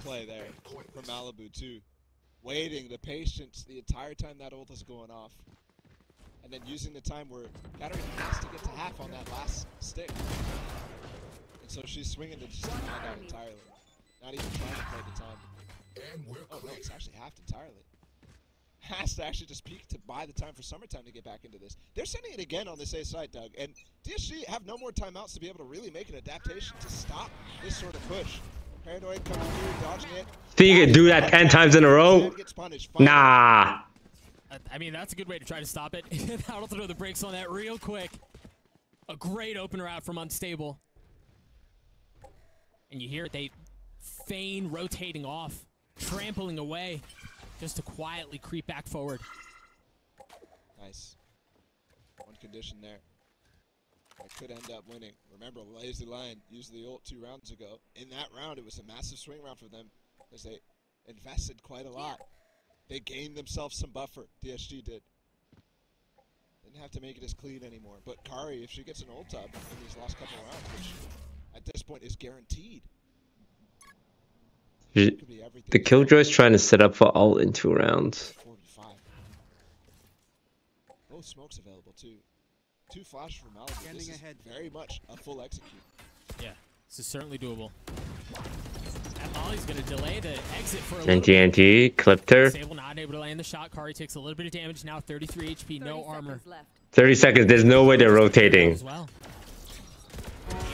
play there from Malibu too. Waiting, the patience the entire time that ult is going off. And then using the time where Katarina has to get to half on that last stick. And so she's swinging to just find out entirely. Not even trying to play the time. And we're Oh no, clear. it's actually halved entirely. Has to actually just peek to buy the time for Summertime to get back into this. They're sending it again on this A side, Doug. And DSG have no more timeouts to be able to really make an adaptation to stop this sort of push. Paranoid coming through, dodging it. Think you could do that 10 times in a row? Sam gets punished. Finally. Nah. I mean, that's a good way to try to stop it. That'll throw the brakes on that real quick. A great opener out from Unstable. And you hear it, they feign rotating off, trampling away, just to quietly creep back forward. Nice. One condition there. I could end up winning. Remember, Lazy Lion used the ult 2 rounds ago. In that round, it was a massive swing round for them because they invested quite a lot. They gained themselves some buffer. DSG did. Didn't have to make it as clean anymore. But Kari, if she gets an ult up in these last couple of rounds, which at this point is guaranteed. Could be everything. The Killjoy's trying to set up for ult in 2 rounds. 45. Both smokes available too. 2 flashes from Malibu. This is very much a full execute. Yeah, this is certainly doable. That Molly's going to delay the exit for a little bit. NTNT, clipped her. Sable not able to land the shot. Kari takes a little bit of damage now. 33 HP, no armor. 30 seconds, there's no way they're rotating. As well.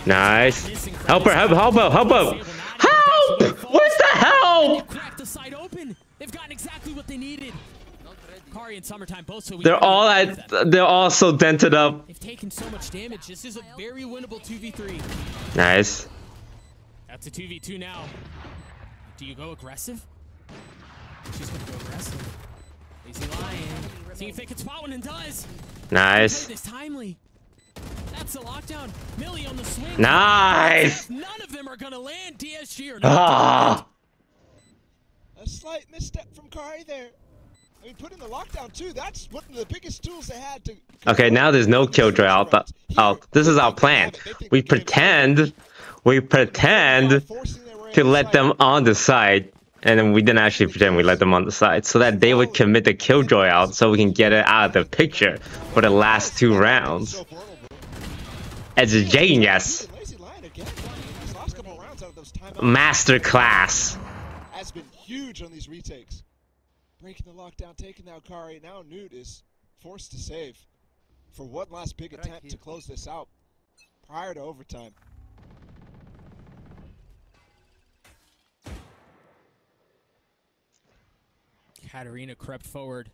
Nice. Help her, help, help, help, help, help. Help! What's the help? Cracked the side open. They've gotten exactly what they needed. Kari and Summertime both so They're all so dented up. They've taken so much damage. This is a very winnable 2v3. Nice. That's a 2v2 now. Do you go aggressive? She's gonna go aggressive. Lazy Lion. See if they can spot one and does. Nice. This timely. That's the lockdown. Millie on the swing. Nice. None of them are gonna land. DSG or Ah. A slight misstep from Kari there. I mean, putting the lockdown too, that's one of the biggest tools they had to... Okay, now there's no Killjoy out. This is our plan. We pretend to let them on the side, and then we didn't actually pretend we let them on the side, so that they would commit the Killjoy out so we can get it out of the picture for the last 2 rounds. It's a genius. Masterclass. Has been huge on these retakes. Breaking the lockdown, taking out Kari. Now Noot is forced to save for one last big attempt to close this out prior to overtime. Katarina crept forward.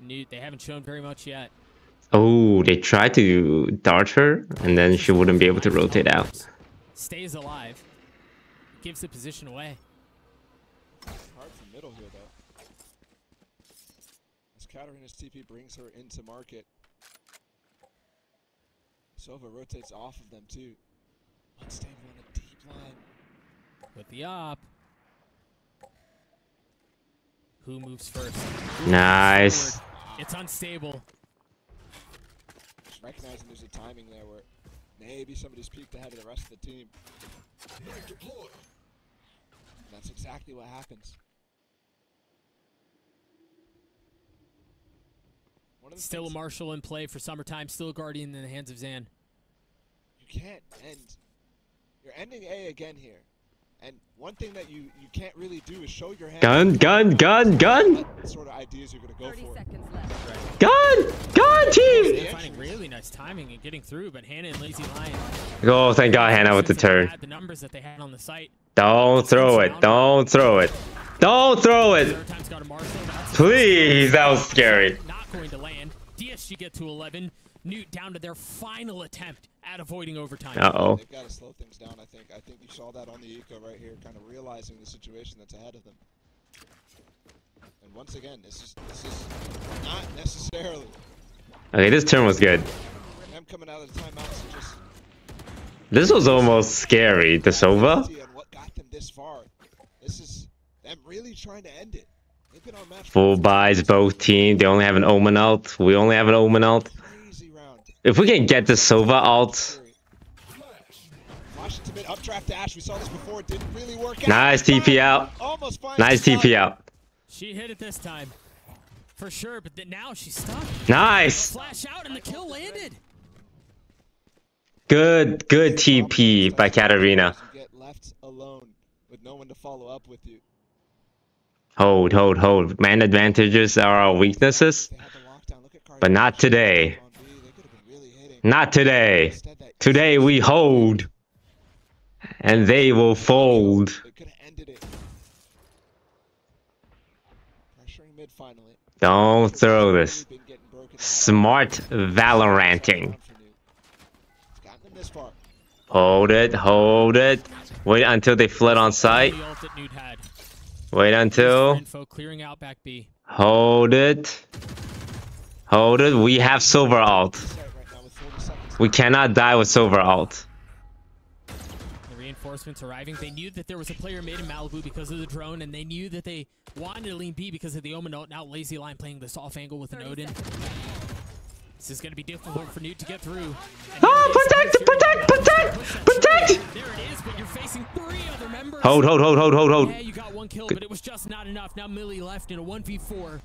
Noot, they haven't shown very much yet. Oh, they tried to dart her, and then she wouldn't be able to rotate out. Stays alive. Gives the position away. Hard from middle here, though. As Katarina's TP brings her into market. Sova rotates off of them, too. Unstable on a deep line. With the op. Who moves first? Nice. It's Unstable. Just recognizing there's a timing there where maybe somebody's peeked ahead of the rest of the team. That's exactly what happens. Still a Marshall in play for Summertime. Still a Guardian in the hands of Zan. You can't end. You're ending A again here. And one thing that you can't really do is show your hand. Gun. What sort of ideas you're going to go for. Gun team. They're finding really nice timing and getting through, but Hannah and Lazy Lion. Oh, thank God, Hannah with the turn. The numbers that they had on the site. Don't throw it. Don't throw it. Don't throw it. Please, that was scary. Not going to land. DSG get to 11. Noot down to their final attempt at avoiding overtime. Uh-oh. They've got to slow things down, I think. I think you saw that on the eco right here, kind of realizing the situation that's ahead of them. And once again, this is not necessarily. Okay, this turn was good. Them coming out of the timeouts just. This was almost scary. The Sova. And what got them this far? This is them really trying to end it. They've been on match. Full buys both teams. They only have an Omen ult. We only have an Omen ult. If we can get the Sova ult. Updraft dash. We saw this before. It didn't really work out. Nice TP out. Nice TP out. She hit it this time. For sure, but then now she's stuck. Nice. Flash out and the kill landed. Good TP by Katarina. You get left alone with no one to follow up with you. Hold. Man advantages are our weaknesses. But not today. Not today. Today we hold. And they will fold. It could have ended it. Pressuring mid finally. Don't throw this. Been getting broken. Smart Valoranting. It's gotten them this far. Hold it, hold it. Wait until they flood on site. The ult that Noot had. Wait until. Info clearing out back B. Hold it. Hold it. We have silver alt. Right now with 40 seconds. We cannot die with silver alt. The reinforcements arriving. They knew that there was a player made in Malibu because of the drone, and they knew that they wanted to lean B because of the Omen ult. Now Lazy Line playing this off angle with an Odin. This is going to be difficult for Noot to get through. Ah, protect, protect, protect, protect! There it is, but you're facing 3 other members. Hold. Yeah, you got 1 kill, but it was just not enough. Now Millie left in a 1v4.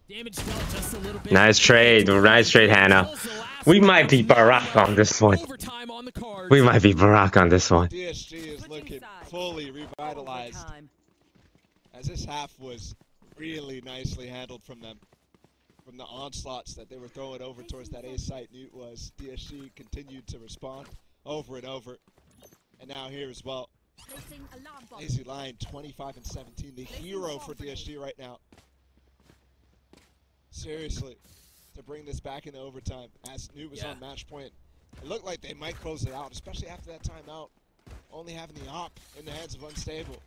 Damage fell just a little bit. Nice trade, Hannah. We might be Barack on this one. Overtime on the cards. We might be Barack on this one. DSG is looking fully revitalized. As this half was really nicely handled from them. From the onslaughts that they were throwing over towards that A site, Noot was. DSG continued to respond over and over. And now here as well. Lazy Lion 25 and 17, the hero for DSG right now. Seriously, to bring this back into overtime as Noot was on match point. It looked like they might close it out, especially after that timeout. Only having the op in the hands of Unstable.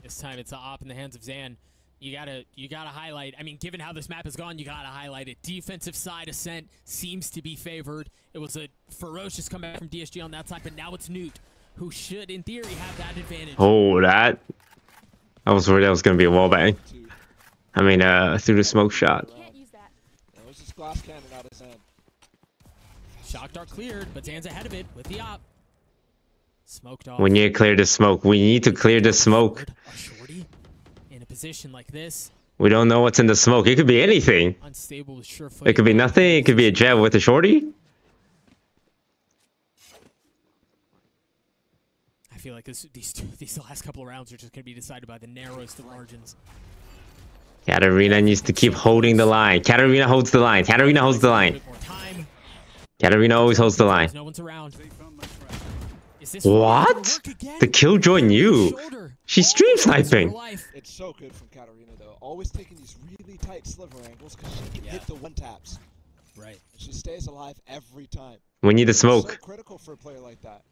This time it's the op in the hands of Zan. You gotta highlight. I mean, given how this map has gone, you gotta highlight it. Defensive side Ascent seems to be favored. It was a ferocious comeback from DSG on that side, but now it's Noot, who should, in theory, have that advantage. Oh, that. I was worried that was gonna be a wall bang. I mean, through the smoke shot. There's this glass cannon out of Zan. Shock dart cleared, but Zan's ahead of it with the op. Smoked off. We need to clear the smoke. We need to clear the smoke. A shorty in a position like this. We don't know what's in the smoke. It could be anything. Unstable with sure foot. It could be nothing. It could be a jab with a shorty. I feel like these last couple of rounds are just going to be decided by the narrowest of margins. Katarina needs to keep holding the line. Katarina holds the line. Katarina holds the line. Katarina always holds the line. No one's around. What? The killjoy knew. She's stream sniping. It's so good from Katarina though. Always taking these really tight sliver angles because she can hit the one taps. Right. She stays alive every time. We need the smoke. So critical for a player like that.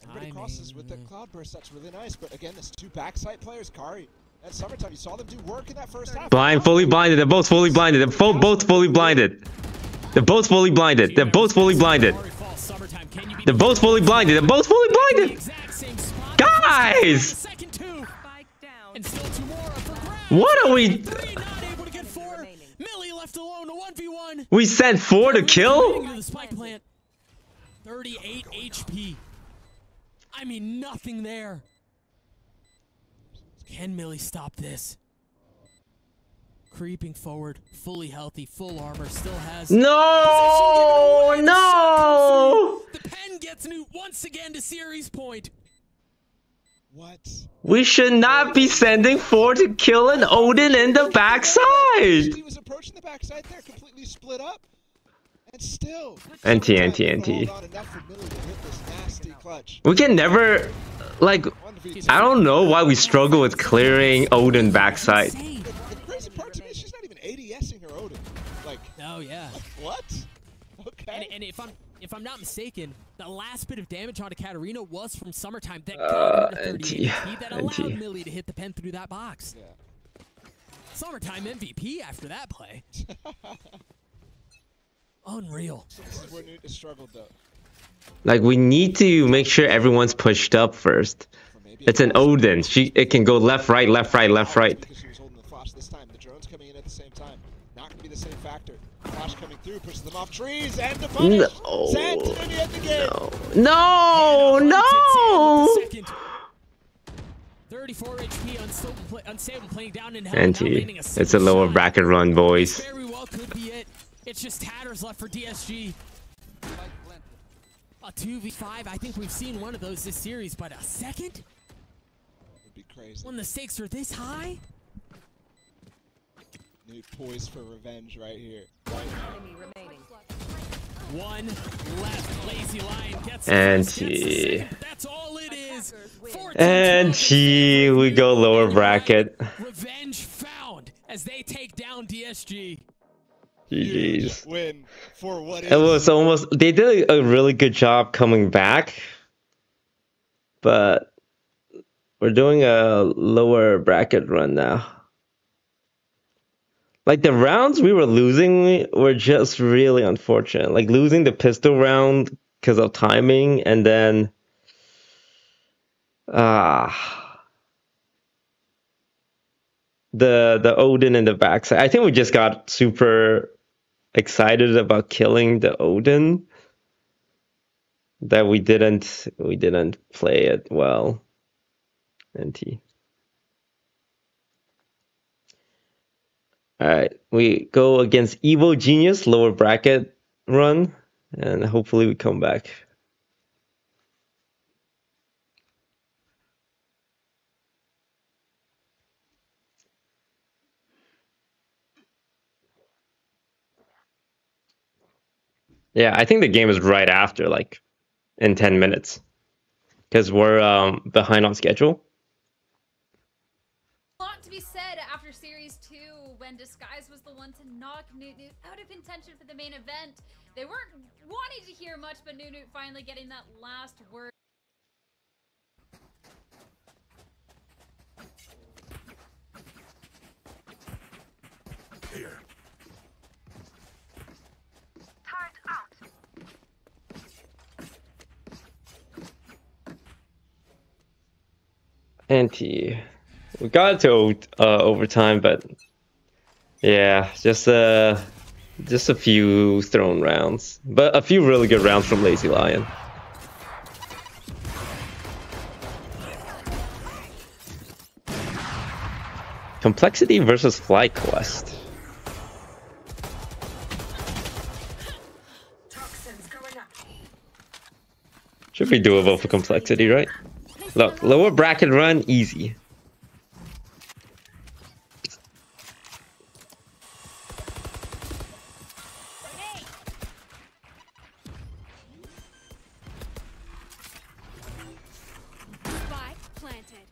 Everybody crosses with the cloudburst. That's really nice. But again, there's 2 backside players. Kari at Summertime, you saw them do work in that first half. Blind, fully blinded. They're both fully blinded. They're both fully blinded. They're both fully blinded. They're both fully blinded. They're both fully blinded. They're both fully blinded. Guys! What are we? Millie left alone, a 1v1. We sent 4 to kill? 38 HP. I mean, nothing there. Can Millie stop this? Creeping forward, fully healthy, full armor, still has... No! No! The pen gets Noot once again to series point. What? We should not be sending 4 to kill an Odin in the backside. He was approaching the backside there, completely split up. And still... NT. We can never... Like, I don't know why we struggle with clearing Odin backside. The crazy part to me is she's not even ADSing her Odin. Like... Oh, yeah. What? Okay. And if I'm not mistaken, the last bit of damage onto Katarina was from Summertime that got her to 38 HP that allowed Millie to hit the pen through that box. Yeah. Summertime MVP after that play. Unreal. So this is where Noot has struggled though. Like, we need to make sure everyone's pushed up first. It's an Odin. It can go left, right, left, right, left, right. Because she was holding the flash this time. The drone's coming in at the same time. Not gonna be the same factor. Flash coming through, pushes them off trees, and the punish. No. Santinini at the game. No. No. 34 HP, unstable playing down in hell. NT. It's a lower bracket run, boys. Very well could be it. It's just tatters left for DSG. A 2v5. I think we've seen one of those this series, but a second? Would be crazy. When the stakes are this high? Noot poised for revenge right here. One left. Lazy Lion gets And the first, gets the he- second. That's all it is. 14-12 And in favor we of go Noot. lower And you know what? bracket. Revenge found as they take down DSG. Huge GG's. win for what is. It was almost. They did a really good job coming back, but we're doing a lower bracket run now. Like the rounds we were losing were just really unfortunate. Like losing the pistol round because of timing, and then the Odin in the backside. I think we just got super excited about killing the Odin that we didn't play it well. NT. All right, we go against Evil Genius, lower bracket run, and hopefully we come back. Yeah, I think the game is right after, like in 10 minutes, because we're behind on schedule. A lot to be said after Series 2 when Disguise was the one to knock Noot out of contention for the main event. They weren't wanting to hear much, but Noot finally getting that last word. Here. NT. We got to overtime, but yeah, just a few thrown rounds, but a few really good rounds from Lazy Lion. Complexity versus Flight Quest. Should be doable for Complexity, right? Look, lower bracket run, easy. Spike planted.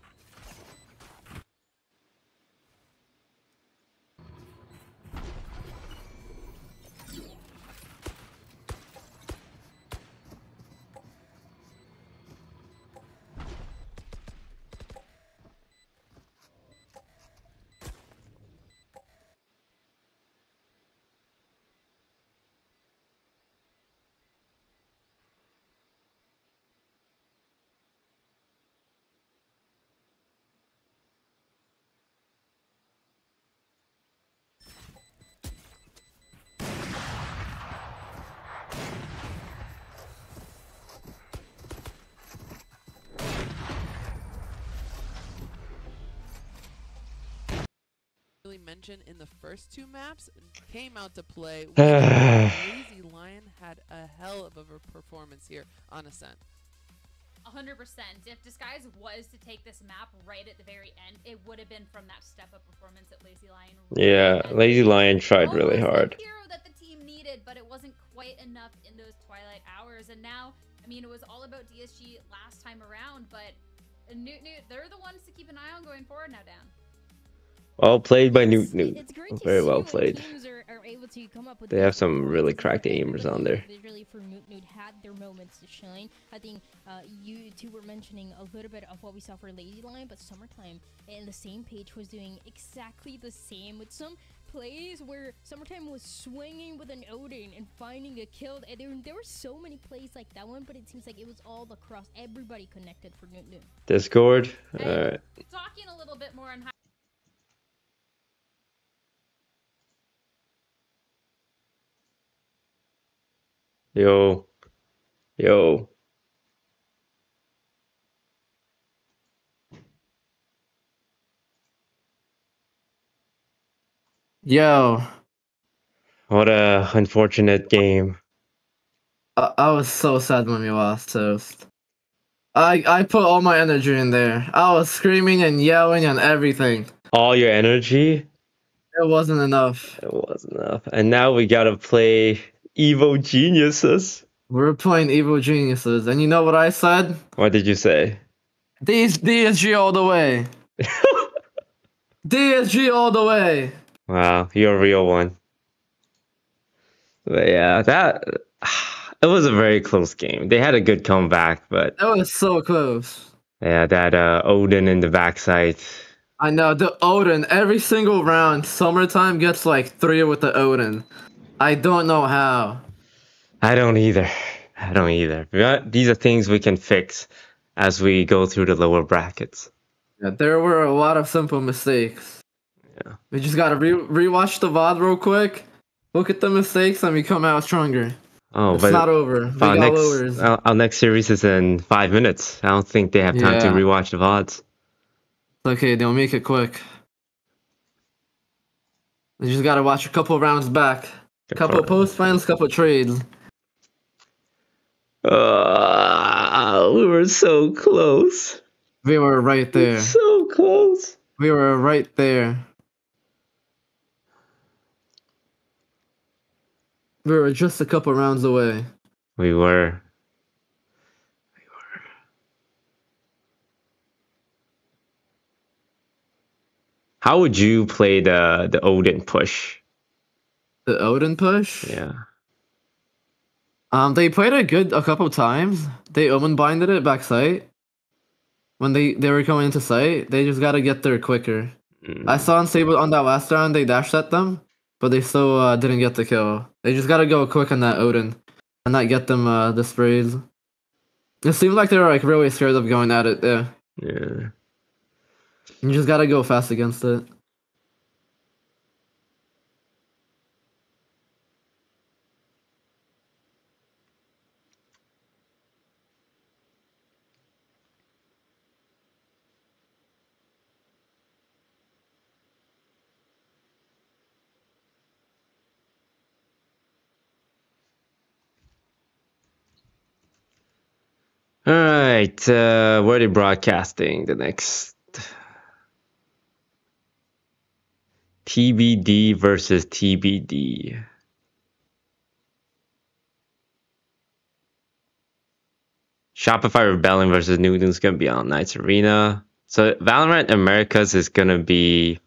Really mentioned in the first two maps came out to play. Lazy Lion had a hell of a performance here on Ascent. 100%. If Disguise was to take this map right at the very end, it would have been from that step-up performance that Lazy Lion. Yeah, Lazy Lion tried really hard. The hero that the team needed, but it wasn't quite enough in those twilight hours. And now, I mean, it was all about DSG last time around, but Noot, they're the ones to keep an eye on going forward now, Dan. Well played by Noot. It's great to Very see well when played. teams are able to come up with They have good some really performances, cracked and aimers on there. Really for Noot had their moments to shine. I think you two were mentioning a little bit of what we saw for Lazy Lion, but Summertime in the same page was doing exactly the same with some plays where Summertime was swinging with an Odin and finding a kill. And there were so many plays like that one, but it seems like it was all across, everybody connected for Noot. Discord. And Alright. talking a little bit more on how Yo. Yo. Yo, What a unfortunate game. I was so sad when we lost Toast. I put all my energy in there. I was screaming and yelling and everything. All your energy? It wasn't enough. It wasn't enough. And now we gotta play Evil geniuses. We're playing Evil Geniuses, and you know what I said? What did you say? These DSG all the way. DSG all the way. Wow, you're a real one. But yeah, that it was a very close game. They had a good comeback, but That was so close. yeah, that Odin in the backside. I know, the Odin, every single round, Summertime gets like 3 with the Odin. I don't know how. I don't either. I don't either. But these are things we can fix as we go through the lower brackets. Yeah, there were a lot of simple mistakes. Yeah. We just gotta rewatch the VOD real quick, look at the mistakes, and we come out stronger. Oh, It's but not over. We got lowers. our next series is in 5 minutes. I don't think they have time to Yeah. rewatch the VODs. Okay, they'll make it quick. We just gotta watch a couple rounds back. Couple post plans, couple trades. We were so close. We were right there. So close. We were right there. We were just a couple rounds away. We were. How would you play the Odin push? The Odin push? Yeah. They played it good a couple times. They Omen binded it back site. When they were going into site, they just gotta get there quicker. I saw Unstable on that last round, they dashed at them, but they still didn't get the kill. They just gotta go quick on that Odin and not get them the sprays. It seemed like they were like really scared of going at it there. Yeah. You just gotta go fast against it. All right. Where are they broadcasting the next? TBD versus TBD. Shopify Rebellion versus Noot is gonna be on Knights Arena. So Valorant Americas is gonna be.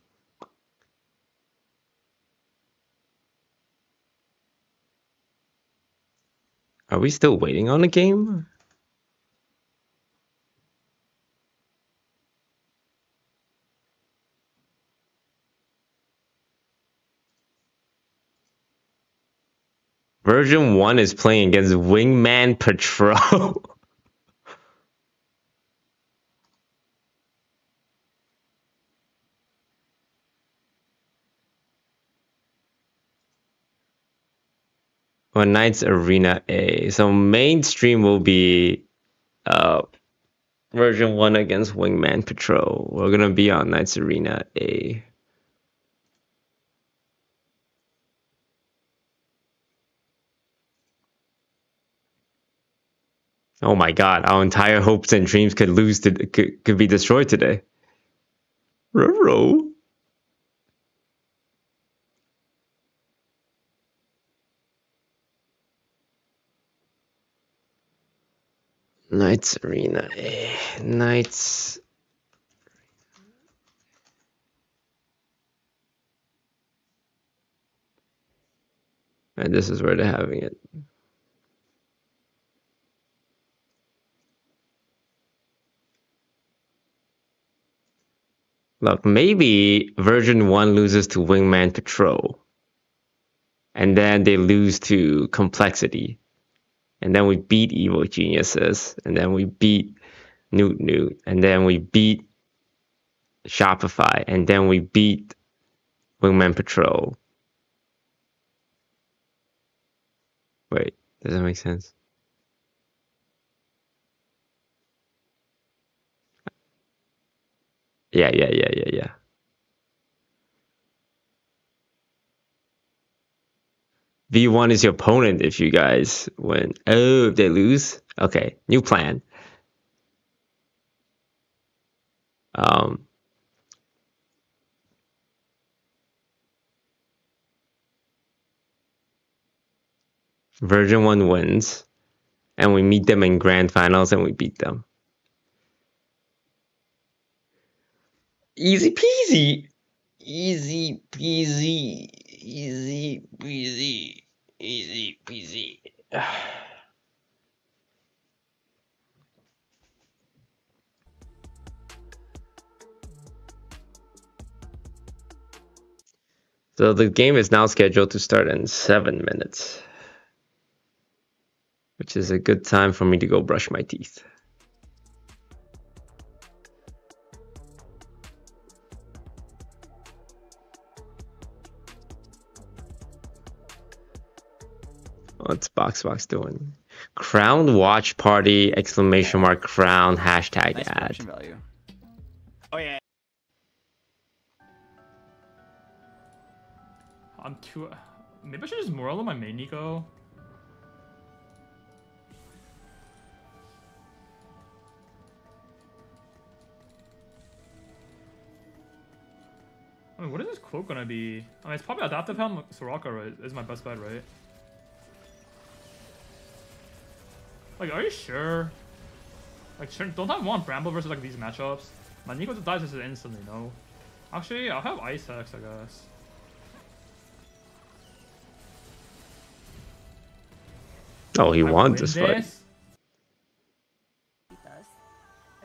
Are we still waiting on a game? Version 1 is playing against Wingman Patrol. On Knights Arena A. So mainstream will be version 1 against Wingman Patrol. We're gonna be on Knights Arena A. Oh my god, our entire hopes and dreams could could be destroyed today. Ruh-roh. Knights Arena A. Knights. And this is where they're having it. Look, maybe version 1 loses to Wingman Patrol. And then they lose to Complexity. And then we beat Evil Geniuses. And then we beat Noot. And then we beat Shopify. And then we beat Wingman Patrol. Wait, does that make sense? Yeah. V1 is your opponent if you guys win. Oh, if they lose? Okay, new plan. Version 1 wins. And we meet them in grand finals and we beat them. Easy peasy. Easy peasy. Easy peasy. Easy peasy. So the game is now scheduled to start in 7 minutes, which is a good time for me to go brush my teeth. What's Boxbox doing? Crown watch party, exclamation mark, crown, hashtag Nice ad. production value. Oh yeah. I'm too. Maybe I should just Morello my main Nico. I mean, what is this quote gonna be? I mean, it's probably Adaptive Helm Soraka, right? Is my best bet, right? Like, are you sure? Like, sure, don't I want Bramble versus like these matchups? My Nico just dies instantly, no? Actually, I'll have Ice Hex, I guess. Oh, he I won win this fight.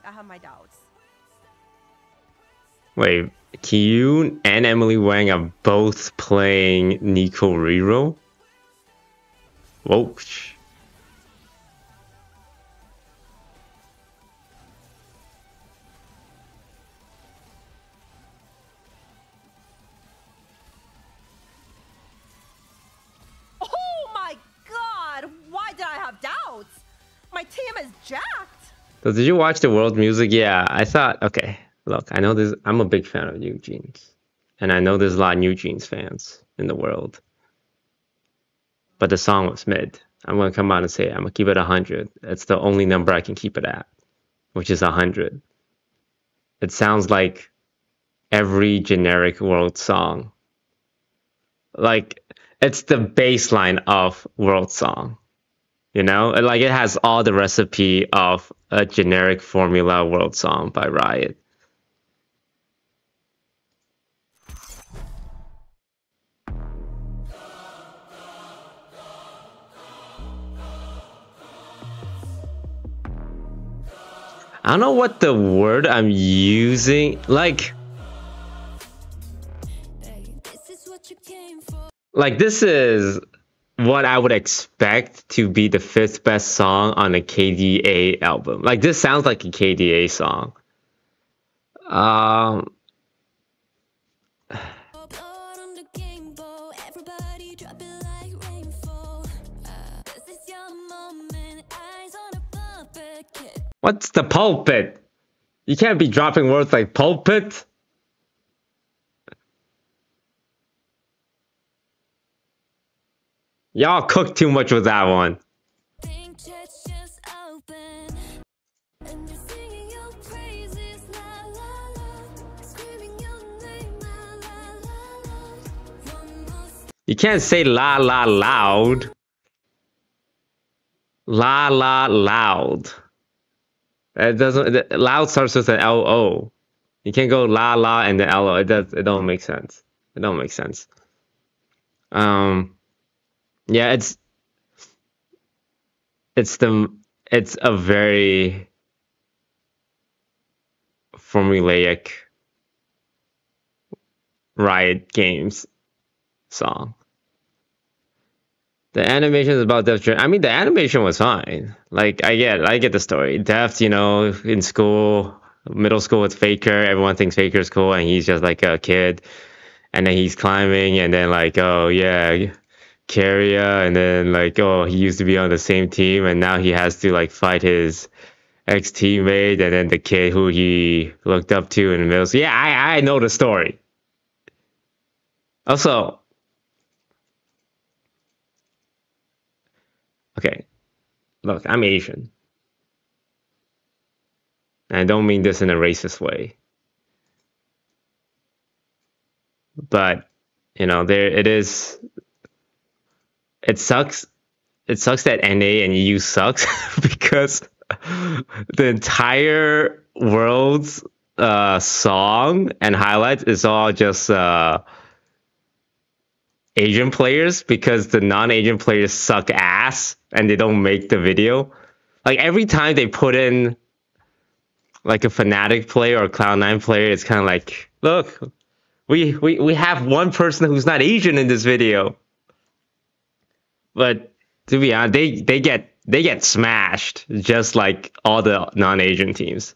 I have my doubts. Wait, Kyun and Emily Wang are both playing Nico Riro? Whoa. Oh my god! Why did I have doubts? My team is jacked! So did you watch the world music? Yeah, I thought, okay, look, I know this, I'm a big fan of New Jeans. And I know there's a lot of New Jeans fans in the world. But the song was mid. I'm going to come out and say, I'm going to keep it 100. It's the only number I can keep it at, which is 100. It sounds like every generic world song. Like, it's the baseline of world song. You know, like it has all the recipe of a generic formula world song by Riot. I don't know what the word I'm using, like this is what I would expect to be the 5th best song on a KDA album. Like, this sounds like a KDA song. What's the pulpit? You can't be dropping words like pulpit. Y'all cooked too much with that one. You can't say la la loud. La la loud. It doesn't. Loud starts with an L O. You can't go la la and then L O. It don't make sense. It don't make sense. Yeah, it's a very formulaic Riot Games song. The animation is about Death. I mean, the animation was fine. Like, I get the story. Death, you know, in school, middle school with Faker, everyone thinks Faker's cool, and he's just like a kid. And then he's climbing, and then like, oh yeah, Carrier, and then like, oh, he used to be on the same team, and now he has to like fight his ex-teammate, and then the kid who he looked up to in the middle. So yeah, I know the story. Also, okay, look, I'm Asian. And I don't mean this in a racist way. But, you know, it sucks it sucks that NA and EU sucks because the entire world's song and highlights is all just Asian players because the non-Asian players suck ass and they don't make the video. Like every time they put in like a Fnatic player or Cloud9 player, it's kind of like, look, we have one person who's not Asian in this video. But to be honest, they get smashed just like all the non-Asian teams.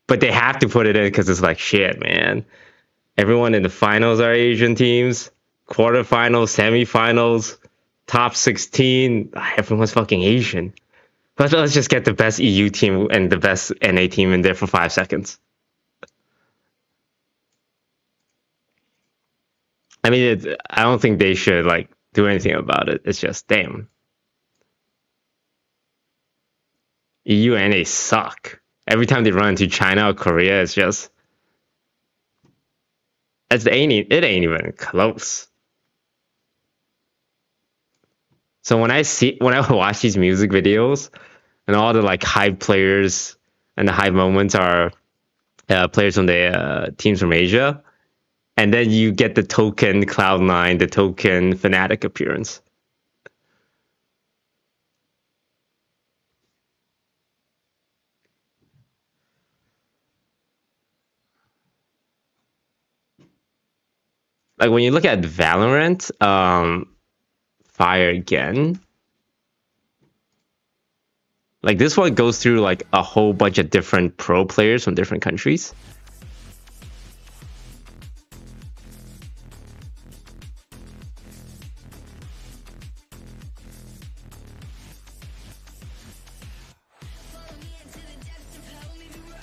But they have to put it in because it's like, shit, man. Everyone in the finals are Asian teams. Quarterfinals, semifinals, top 16. Everyone's fucking Asian. Let's just get the best EU team and the best NA team in there for 5 seconds. I mean, I don't think they should like do anything about it. It's just, damn. EU and NA suck. Every time they run into China or Korea, it's just... it ain't even close. So when I watch these music videos and all the like hype players and the hype moments are players from the teams from Asia, and then you get the token Cloud9, the token Fnatic appearance. Like when you look at Valorant, Fire again. Like this one goes through like a whole bunch of different pro players from different countries.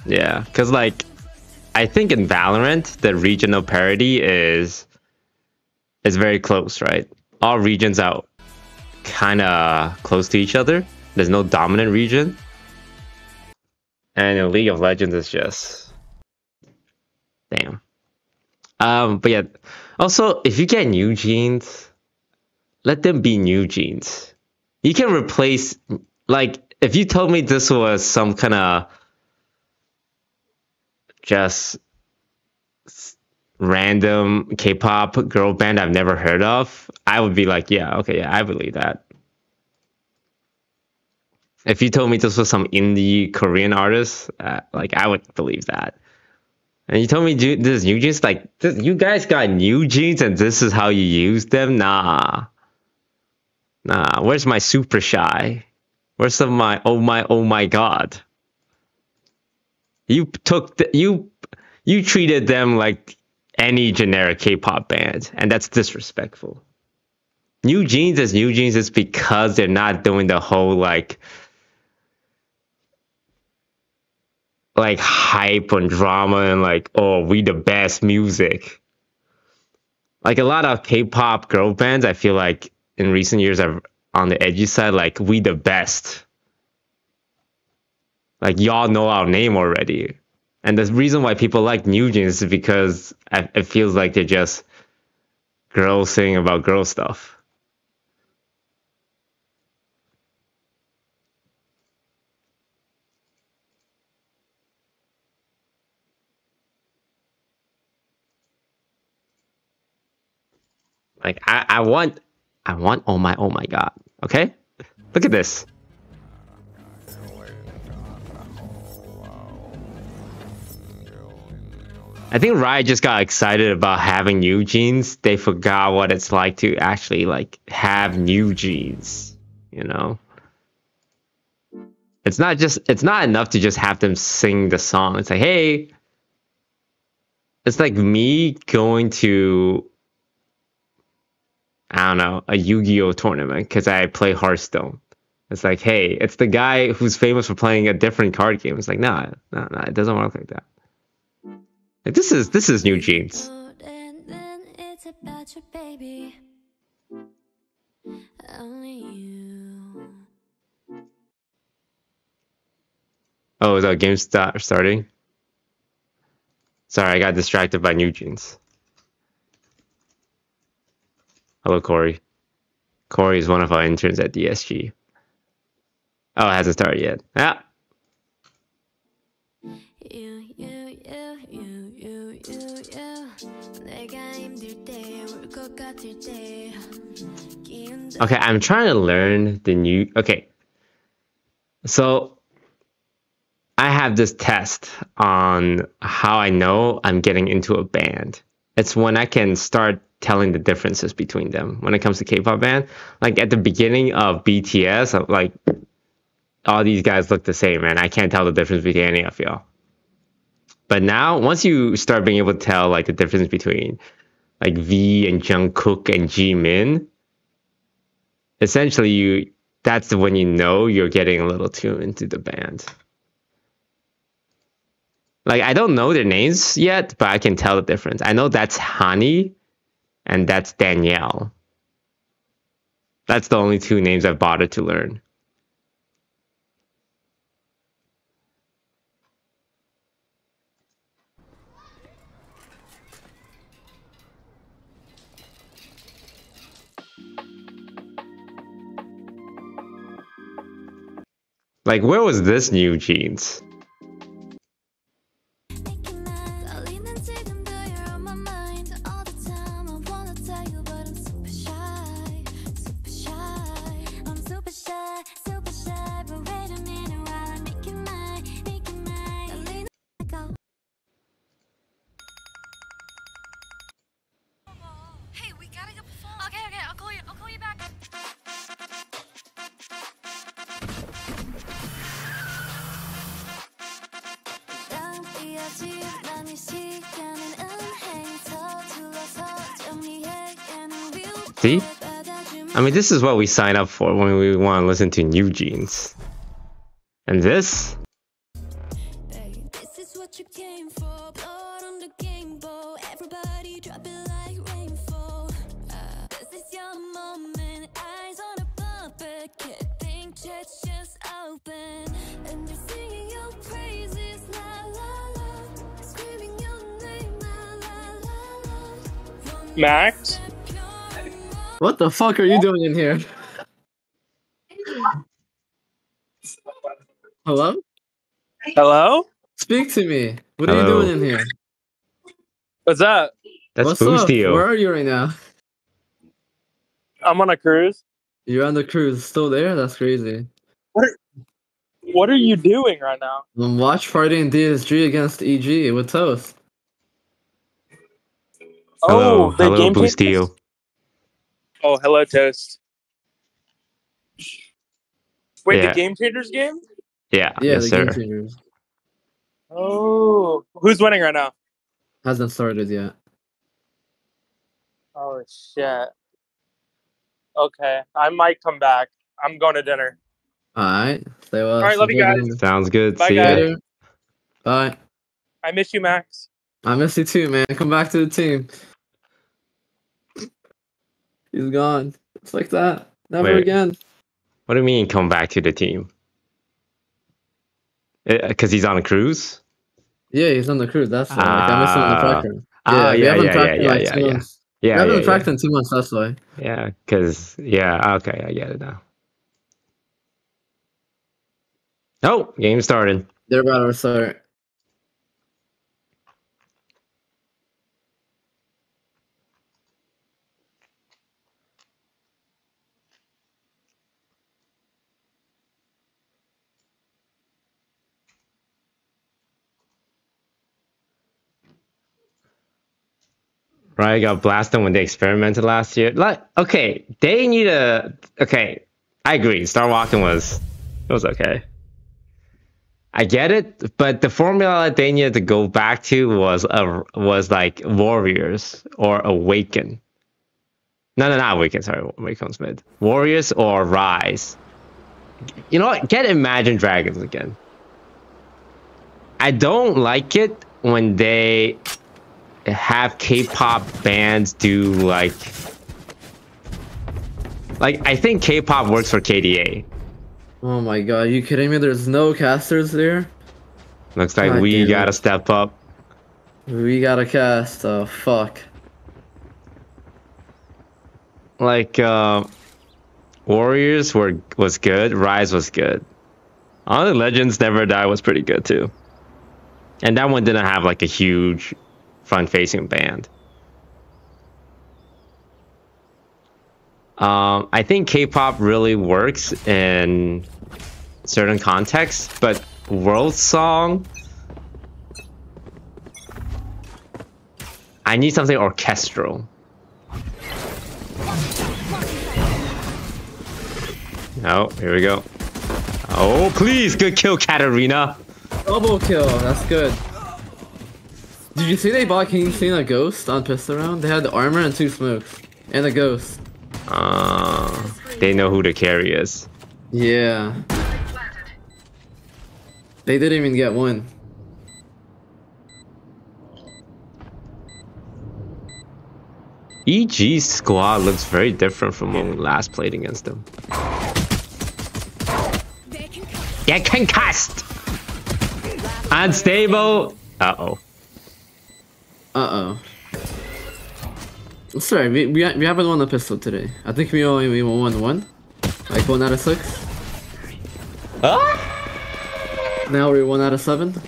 Yeah, because like I think in Valorant the regional parity is very close, right? All regions are kind of close to each other. There's no dominant region. And in League of Legends is just damn. But yeah, also if you get new genes, let them be new genes. You can replace, like if you told me this was some kind of just random K-pop girl band I've never heard of, I would be like, yeah, okay, yeah, I believe that. If you told me this was some indie Korean artist, like I would believe that. And you told me this new jeans, like you guys got new jeans and this is how you use them? Nah. Where's my super shy? Where's some of my oh my god? You took you treated them like any generic K-pop band, and that's disrespectful. New jeans is because they're not doing the whole like hype and drama and like, oh, we the best music. Like a lot of K-pop girl bands, I feel like in recent years are on the edgy side, like we the best. Like y'all know our name already. And the reason why people like new jeans is because it feels like they're just girls singing about girl stuff. Like I want oh my god. Okay? Look at this. I think Riot just got excited about having new jeans. They forgot what it's like to actually like have new jeans, you know? It's not enough to just have them sing the song. It's like, hey, it's like me going to, I don't know, a Yu-Gi-Oh tournament because I play Hearthstone. It's like, hey, it's the guy who's famous for playing a different card game. It's like, nah, it doesn't work like that. Like, this is new jeans. Oh, is that game starting? Sorry, I got distracted by new jeans. Hello, Corey. Corey is one of our interns at DSG. Oh, it hasn't started yet. Yeah. Okay, I'm trying to learn the new. Okay, so I have this test on how I know I'm getting into a band. It's when I can start telling the differences between them when it comes to K-pop band. Like at the beginning of BTS, I'm like, all these guys look the same, man. I can't tell the difference between any of y'all. But now, once you start being able to tell like the difference between like V and Jungkook and Jimin, essentially that's when you know you're getting a little too into the band. Like I don't know their names yet, but I can tell the difference. I know that's Hani and that's Danielle. That's the only two names I've bothered to learn. Like, where was this new jeans? Hey, we gotta go perform. Okay, I'll call you back. See? I mean, this is what we sign up for when we want to listen to new jeans. And this? Max? What the fuck are you doing in here? Hello? Hello? Speak to me. What are you Hello. doing in here? What's up? That's What's up? Boostio. Where are you right now? I'm on a cruise. You're on the cruise. Still there? That's crazy. What are you doing right now? I'm watch party in DSG against EG with Toast. Hello, Oh, the hello, game Boostio. Oh, hello, Toast. Wait, Yeah. the Game Changers game? Yeah, Yeah, yes, the sir. Game Changers. Oh, who's winning right now? Hasn't started yet. Oh, shit. Okay, I might come back. I'm going to dinner. Alright. Stay well. All right, love you guys. Sounds good. Bye, See ya. guys. Later. Bye. I miss you, Max. I miss you too, man. Come back to the team. He's gone. It's like that. Never Wait. again. What do you mean come back to the team? Because he's on a cruise? Yeah, he's on the cruise. That's why. Like, I miss him in the practice. Oh, we yeah, haven't yeah, practiced yeah, like yeah, 2 yeah. months. Yeah, we haven't yeah, practiced in 2 months. That's why. Yeah, because, yeah, okay, I get it now. Oh, game started. They're about to start. Right, got blasted when they experimented last year. Like, okay, they need a. Okay, I agree. Star Walking was okay. I get it, but the formula they needed to go back to was like Warriors or Awaken. No, not Awaken. Sorry, Awaken's mid. Warriors or Rise. You know what? Get Imagine Dragons again. I don't like it when they have K-pop bands do like I think K-pop works for KDA. Oh my god, are you kidding me? There's no casters there? Looks like God we damn gotta it. step up. We gotta cast. Oh, fuck. Like Warriors was good, Rise was good. Honestly, Legends Never Die was pretty good too. And that one didn't have like a huge front-facing band. I think K-pop really works in certain contexts, but world song, I need something orchestral. Oh, here we go. Oh, please, good kill, Katarina. Double kill, that's good. Did you see they bought King Cena Ghost on pistol round? They had the armor and 2 smokes. And a ghost. They know who the carry is. Yeah. They didn't even get one. EG's squad looks very different from when we last played against them. Get concussed! Unstable! Uh-oh. Uh-oh. Sorry, we haven't won a pistol today. I think we only won 1. Like 1 out of 6. Ah! Now we're 1 out of 7.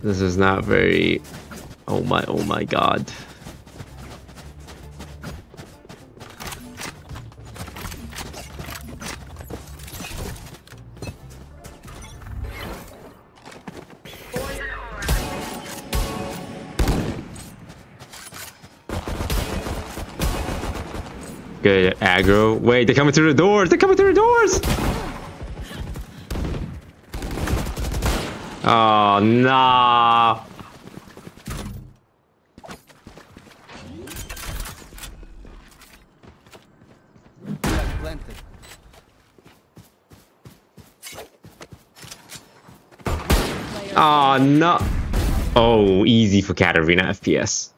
This is not very... Oh my god. Good aggro. Wait, they're coming through the doors! They're coming through the doors! Oh, nah. Oh, no. Oh, easy for Katarina FPS.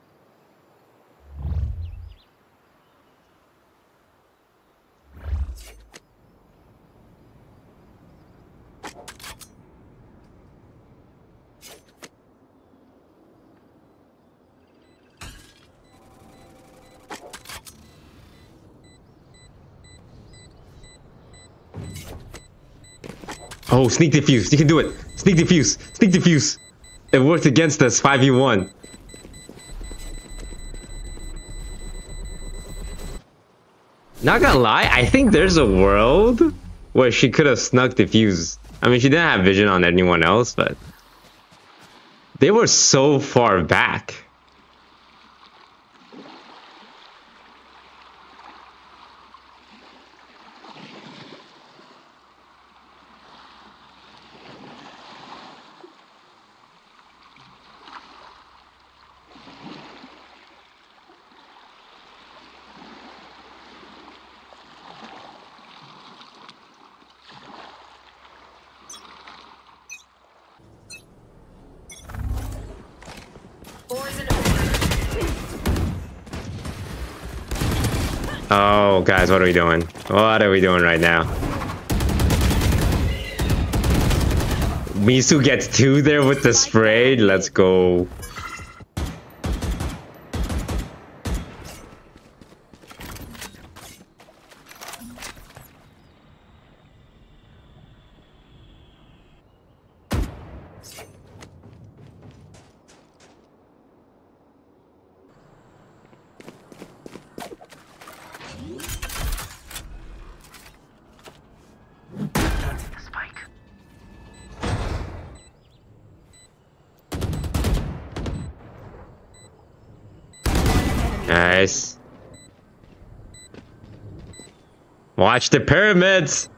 Oh, sneak defuse. You can do it. Sneak defuse. Sneak defuse. It worked against us 5v1. Not gonna lie, I think there's a world where she could have snuck defuse. I mean, she didn't have vision on anyone else, but they were so far back. Oh, guys, what are we doing? What are we doing right now? Misu gets 2 there with the spray. Let's go. Nice. Watch the pyramids.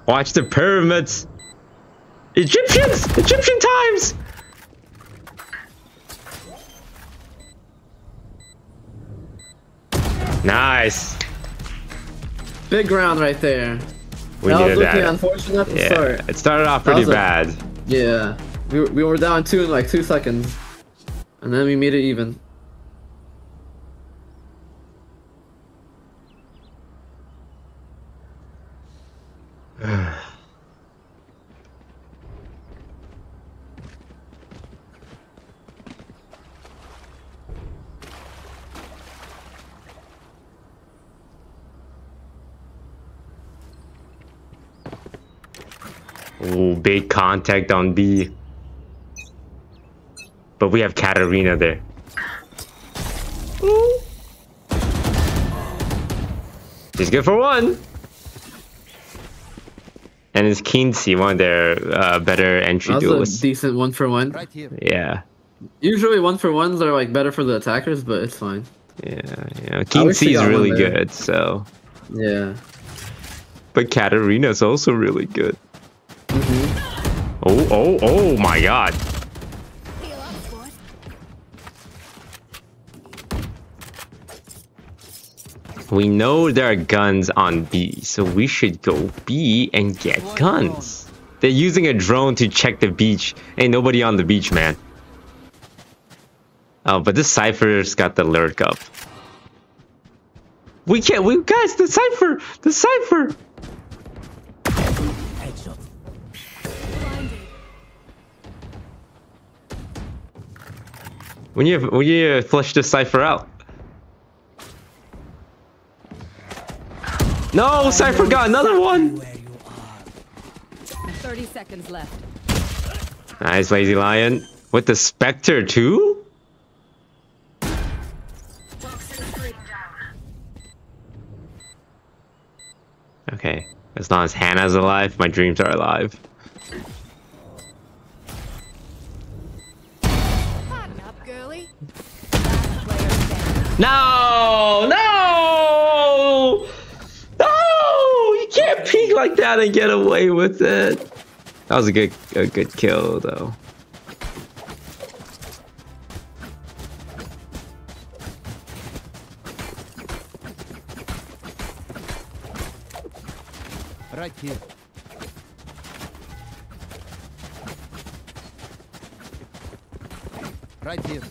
Watch the pyramids. Egyptians! Egyptian times! Nice. Big round right there. We that needed was looking that. unfortunate at the Yeah, start. it started off pretty bad. Yeah. We were down 2 in like 2 seconds. And then we made it even. Ooh, big contact on B. But we have Katarina there. Ooh. She's good for one. And it's Kinsey, one of their better entry That's duelists. a decent 1-for-1. Right here. Yeah. Usually 1-for-1s are like better for the attackers, but it's fine. Yeah. Kinsey is really good, so. Yeah. But Katarina's also really good. Oh my god. We know there are guns on B, so we should go B and get guns. They're using a drone to check the beach. Ain't nobody on the beach, man. Oh, but this Cypher's got the lurk up. We guys, the Cypher! When you flush the Cypher out. No, Cypher got another one! 30 seconds left. Nice, Lazy Lion. With the Spectre too? Okay, as long as Hannah's alive, my dreams are alive. Harden up, girly. No! No! No! You can't peek like that and get away with it. That was a good kill though. Right here. Right here.